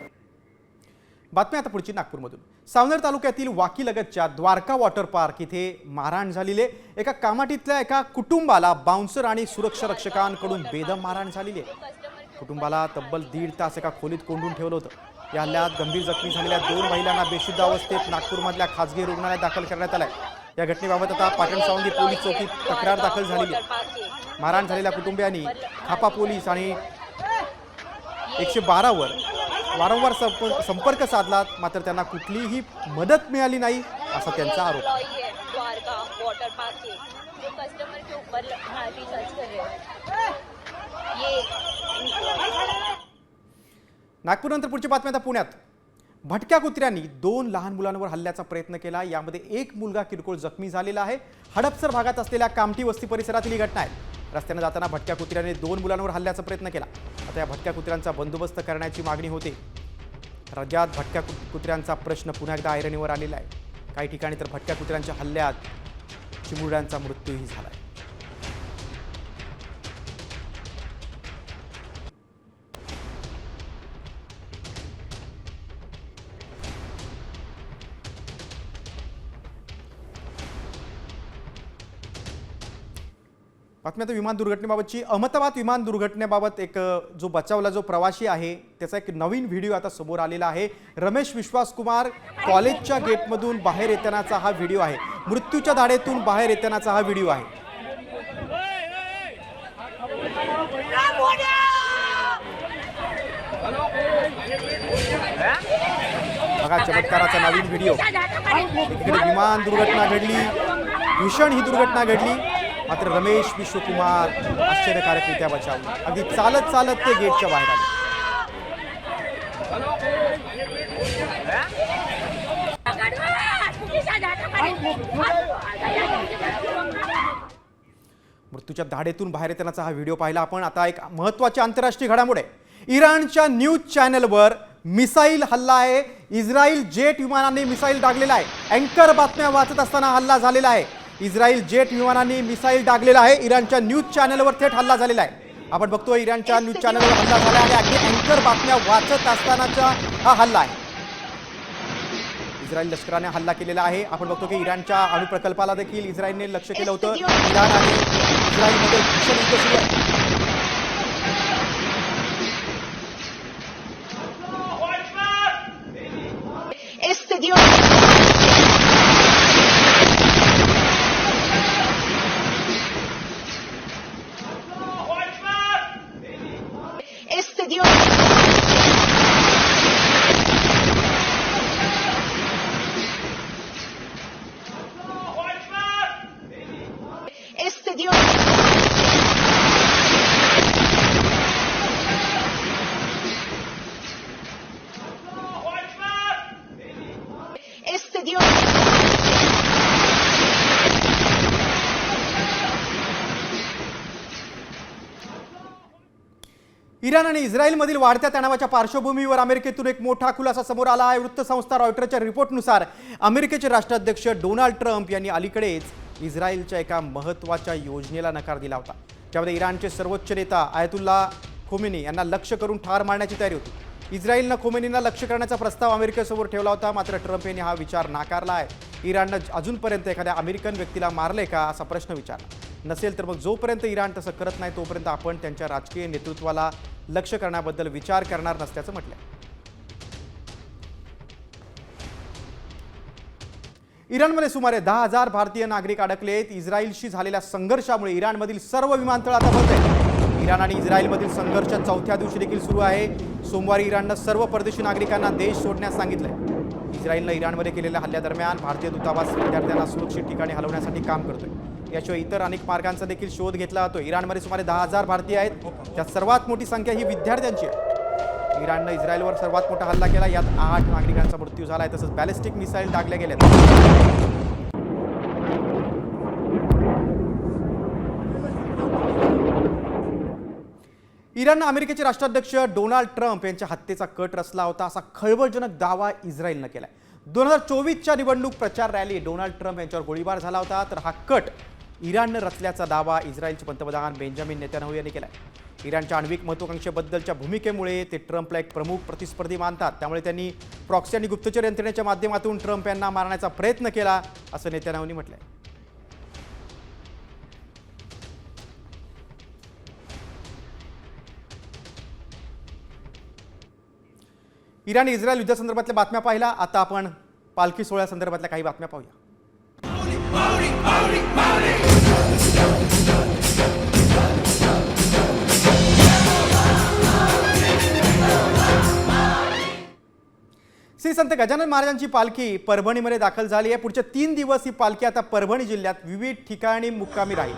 बातमी आता पुढची नागपूरमधून. सावनेर तालुक्यातील वाकीलगतच्या द्वारका वॉटर पार्क इथे मारहाण झालेली आहे. एका कामाठीतल्या एका कुटुंबाला बाउन्सर आणि सुरक्षा रक्षकांकडून बेदम मारहाण झालेली आहे. कुटुंबाला तब्बल 1.5 तास एका खोलीत कोंडून ठेवलं होतं. या हल्ल्यात गंभीर जखमी झालेल्या 2 महिलांना बेशुद्ध अवस्थेत नागपूरमधल्या खासगी रुग्णालयात दाखल करण्यात आलंय. या घटनेबाबत आता पाटण सावंगी पोलीस चौकीत तक्रार दाखल झालेली आहे. मारहाण झालेल्या कुटुंबियांनी खापा पोलीस आणि 112वर वारंवार संपर्क साधला, मात्र त्यांना कुठलीही मदत मिळाली नाही असा त्यांचा आरोप आहे. नागपूरनंतर पुढची बातमी आता पुण्यात. भटक्या कुत्र्यांनी 2 लहान मुलांवर हल्ल्याचा प्रयत्न केला. यामध्ये एक मुलगा किरकोळ जखमी झालेला आहे. हडपसर भागात असलेल्या कामठी वस्ती परिसरातील ही घटना आहे. रस्त्याने जाताना भटक्या कुत्र्याने 2 मुलांवर हल्ल्याचा प्रयत्न केला. आता या भटक्या कुत्र्यांचा बंदोबस्त करण्याची मागणी होते. राज्यात भटक्या कुत्र्यांचा प्रश्न पुन्हा एकदा ऐरणीवर आलेला आहे. काही ठिकाणी तर भटक्या कुत्र्यांच्या हल्ल्यात चिमुरड्यांचा मृत्यूही झाला आहे. बातमी आता विमान दुर्घटनेबाबतची. अहमदाबाद विमान दुर्घटनेबाबत एक जो बचावला जो प्रवासी आहे त्याचा एक नवीन व्हिडिओ आता समोर आलेला आहे. रमेश विश्वास कुमार कॉलेजच्या गेटमधून बाहेर येतानाचा हा व्हिडिओ आहे. मृत्यूच्या धाडेतून बाहेर येतानाचा हा व्हिडिओ आहे. बघा चमत्काराचा नवीन व्हिडिओ. इकडे विमान दुर्घटना घडली, भीषण ही दुर्घटना घडली, मात्र रमेश विश्वकुमार आश्चर्यकारकरित्या बचावले. अगदी चालत चालत ते गेटच्या बाहेर आले. मृत्यूच्या धाडेतून बाहेर येतानाचा हा व्हिडिओ पाहिला आपण. आता एक महत्त्वाची आंतरराष्ट्रीय घडामोड आहे. इराणच्या न्यूज चॅनलवर मिसाईल हल्ला आहे. इस्रायल जेट विमानाने मिसाईल डागलेला आहे. अँकर बातम्या वाचत असताना हल्ला झालेला आहे. इस्रायल जेट विमानाने मिसाईल डागलेला आहे. इराणच्या न्यूज चॅनलवर थेट हल्ला झालेला आहे. आपण बघतोय इराणच्या न्यूज चॅनलवर हल्ला झाला आणि अगदी अँकर बातम्या वाचत असतानाचा हा हल्ला आहे. इस्रायल लष्कराने हल्ला केलेला आहे. आपण बघतो की इराणच्या अणुप्रकल्पाला देखील इस्रायलने लक्ष केलं होतं. इराण आणि इस्रायलमध्ये भीषण युद्ध सुरू आहे. इराण आणि इस्रायलमधील वाढत्या तणावाच्या पार्श्वभूमीवर अमेरिकेतून एक मोठा खुलासा समोर आला आहे. वृत्तसंस्था रॉयटरच्या रिपोर्टनुसार अमेरिकेचे राष्ट्राध्यक्ष डोनाल्ड ट्रम्प यांनी अलीकडेच इस्रायलच्या एका महत्त्वाच्या योजनेला नकार दिला होता. त्यामध्ये इराणचे सर्वोच्च नेता आयतुल्ला खोमेनी यांना लक्ष्य करून ठार मारण्याची तयारी होती. इस्रायलनं खोमेनींना लक्ष्य करण्याचा प्रस्ताव अमेरिकेसमोर ठेवला होता, मात्र ट्रम्प यांनी हा विचार नाकारला आहे. इराणनं अजूनपर्यंत एखाद्या अमेरिकन व्यक्तीला मारले का असा प्रश्न विचारला. नसेल तर मग जोपर्यंत इराण तसं करत नाही तोपर्यंत आपण त्यांच्या राजकीय नेतृत्वाला लक्ष्य करण्याबद्दल विचार करणार नसल्याचं म्हटलंय. इराणमध्ये सुमारे 10,000 भारतीय नागरिक अडकले आहेत. इस्रायलशी झालेल्या संघर्षामुळे इराणमधील सर्व विमानतळ आता बंद आहेत. इराण आणि इस्रायलमधील संघर्ष चौथ्या दिवशी देखील सुरू आहे. सोमवारी इराणनं सर्व परदेशी नागरिकांना देश सोडण्यास सांगितलंय. इस्रायलनं इराणमध्ये केलेल्या हल्ल्यादरम्यान भारतीय दूतावास विद्यार्थ्यांना सुरक्षित ठिकाणी हलवण्यासाठी काम करतोय. याशिवाय इतर अनेक मार्गांचा देखील शोध घेतला जातो. इराणमध्ये सुमारे 10,000 भारतीय आहेत. त्यात सर्वात मोठी संख्या ही विद्यार्थ्यांची आहे. इराणनं इस्रायलवर सर्वात मोठा हल्ला केला. यात 8 नागरिकांचा मृत्यू झाला आहे. तसंच बॅलिस्टिक मिसाईल डागल्या गेल्यात. इराणनं अमेरिकेचे राष्ट्राध्यक्ष डोनाल्ड ट्रम्प यांच्या हत्येचा कट रचला होता असा खळबळजनक दावा इस्रायलनं केलाय. 2024च्या निवडणूक प्रचार रॅली डोनाल्ड ट्रम्प यांच्यावर गोळीबार झाला होता. तर हा कट इराणनं रचल्याचा दावा इस्रायलचे पंतप्रधान बेंजामिन नेतान्याहू यांनी केलाय. इराणच्या आण्विक महत्त्वाकांक्षेबद्दलच्या भूमिकेमुळे ते ट्रम्पला एक प्रमुख प्रतिस्पर्धी मानतात. त्यामुळे त्यांनी प्रॉक्सी आणि गुप्तचर यंत्रणेच्या माध्यमातून ट्रम्प यांना मारण्याचा प्रयत्न केला असं नेतान्याहूंनी म्हटलंय. इराण इस्रायल युद्धासंदर्भातल्या बातम्या पाहिला. आता आपण पालखी सोहळ्यासंदर्भातल्या काही बातम्या पाहूया. श्री संत गजानन महाराजांची पालखी परभणीमध्ये दाखल झाली आहे. पुढचे 3 दिवस ही पालखी आता परभणी जिल्ह्यात विविध ठिकाणी मुक्कामी राहील.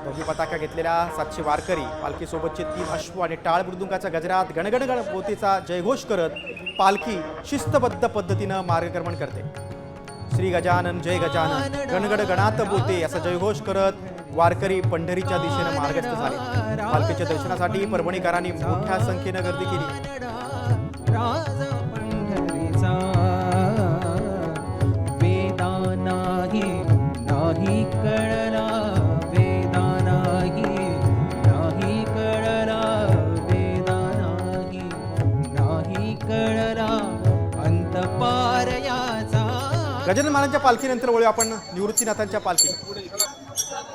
ध्वजी पताका घेतलेल्या 700 वारकरी पालखीसोबतचे 3 अश्व आणि टाळ मृदुंगाच्या गजरात गणगण गणपतीचा जयघोष करत पालखी शिस्तबद्ध पद्धतीनं मार्गक्रमण करते. श्री गजानन जय गजानन गणगड गणात बोते असा जयघोष करत वारकरी पंढरीच्या दिशेनं मार्गस्थ झाले. पालखीच्या दर्शनासाठी परभणीकरांनी मोठ्या संख्येनं गर्दी केली. गजानन महाराजांच्या पालखीनंतर वळू आपण निवृत्तीनाथांच्या पालखी.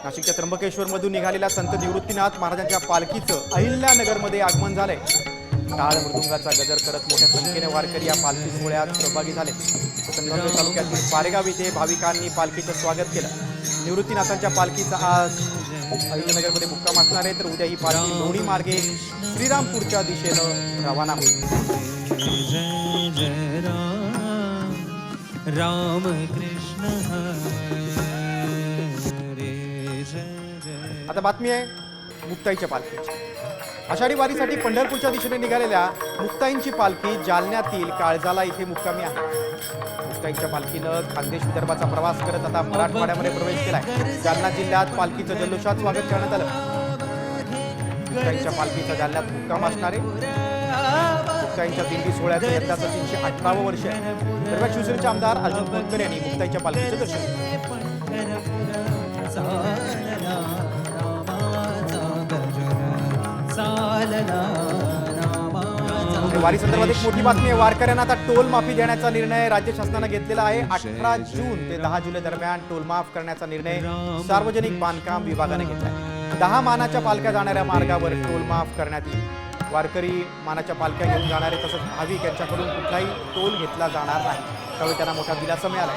नाशिकच्या त्र्यंबकेश्वरमधून निघालेल्या संत निवृत्तीनाथ महाराजांच्या पालखीचं अहिल्यानगरमध्ये आगमन झालंय. टाळ मृदुंगाचा गजर करत मोठ्या संख्येने वारकरी या पालखी सोहळ्यात सहभागी झाले. संगमनेर तालुक्यातील पारेगाव इथे भाविकांनी पालखीचं स्वागत केलं. निवृत्तीनाथांच्या पालखीचा आज अहिल्यानगरमध्ये मुक्काम असणार आहे, तर उद्या ही पालखी लोणी मार्गे श्रीरामपूरच्या दिशेनं रवाना होईल. राम कृष्ण आता बातमी आहे मुक्ताईच्या पालखीची. आषाढी वारीसाठी पंढरपूरच्या दिशेने निघालेल्या मुक्ताईंची पालखी जालन्यातील काळजाला इथे मुक्कामी आहे. मुक्ताईंच्या पालखीनं खानदेश विदर्भाचा प्रवास करत आता मराठवाड्यामध्ये प्रवेश केलाय. जालना जिल्ह्यात पालखीचं जल्लोषात स्वागत करण्यात आलं. मुक्ताईंच्या पालखीचा जालन्यात मुक्काम असणार आहे. मुक्ताईंच्या दिंडी सोहळ्याचं यंदाचं 318वं वर्ष आहे. दरम्यान शिवसेनेचे आमदार अर्जुन खोतकर यांनी मुक्ताईच्या पालखीचं दर्शन घेतलं. वारी संदर्भात एक मोठी बातमी आहे. वारकऱ्यांना आता टोल माफी देण्याचा निर्णय राज्य शासनानं घेतलेला आहे. 18 जून ते 10 जुलै दरम्यान टोल माफ करण्याचा निर्णय सार्वजनिक बांधकाम विभागाने घेतलाय. 10 मानाच्या पालख्या जाणाऱ्या मार्गावर टोल माफ करण्यात येईल. वारकरी मानाच्या पालख्या घेऊन जाणारे तसंच भाविक यांच्याकडून कुठलाही टोल घेतला जाणार नाही. त्यावेळी त्यांना मोठा दिलासा मिळाला.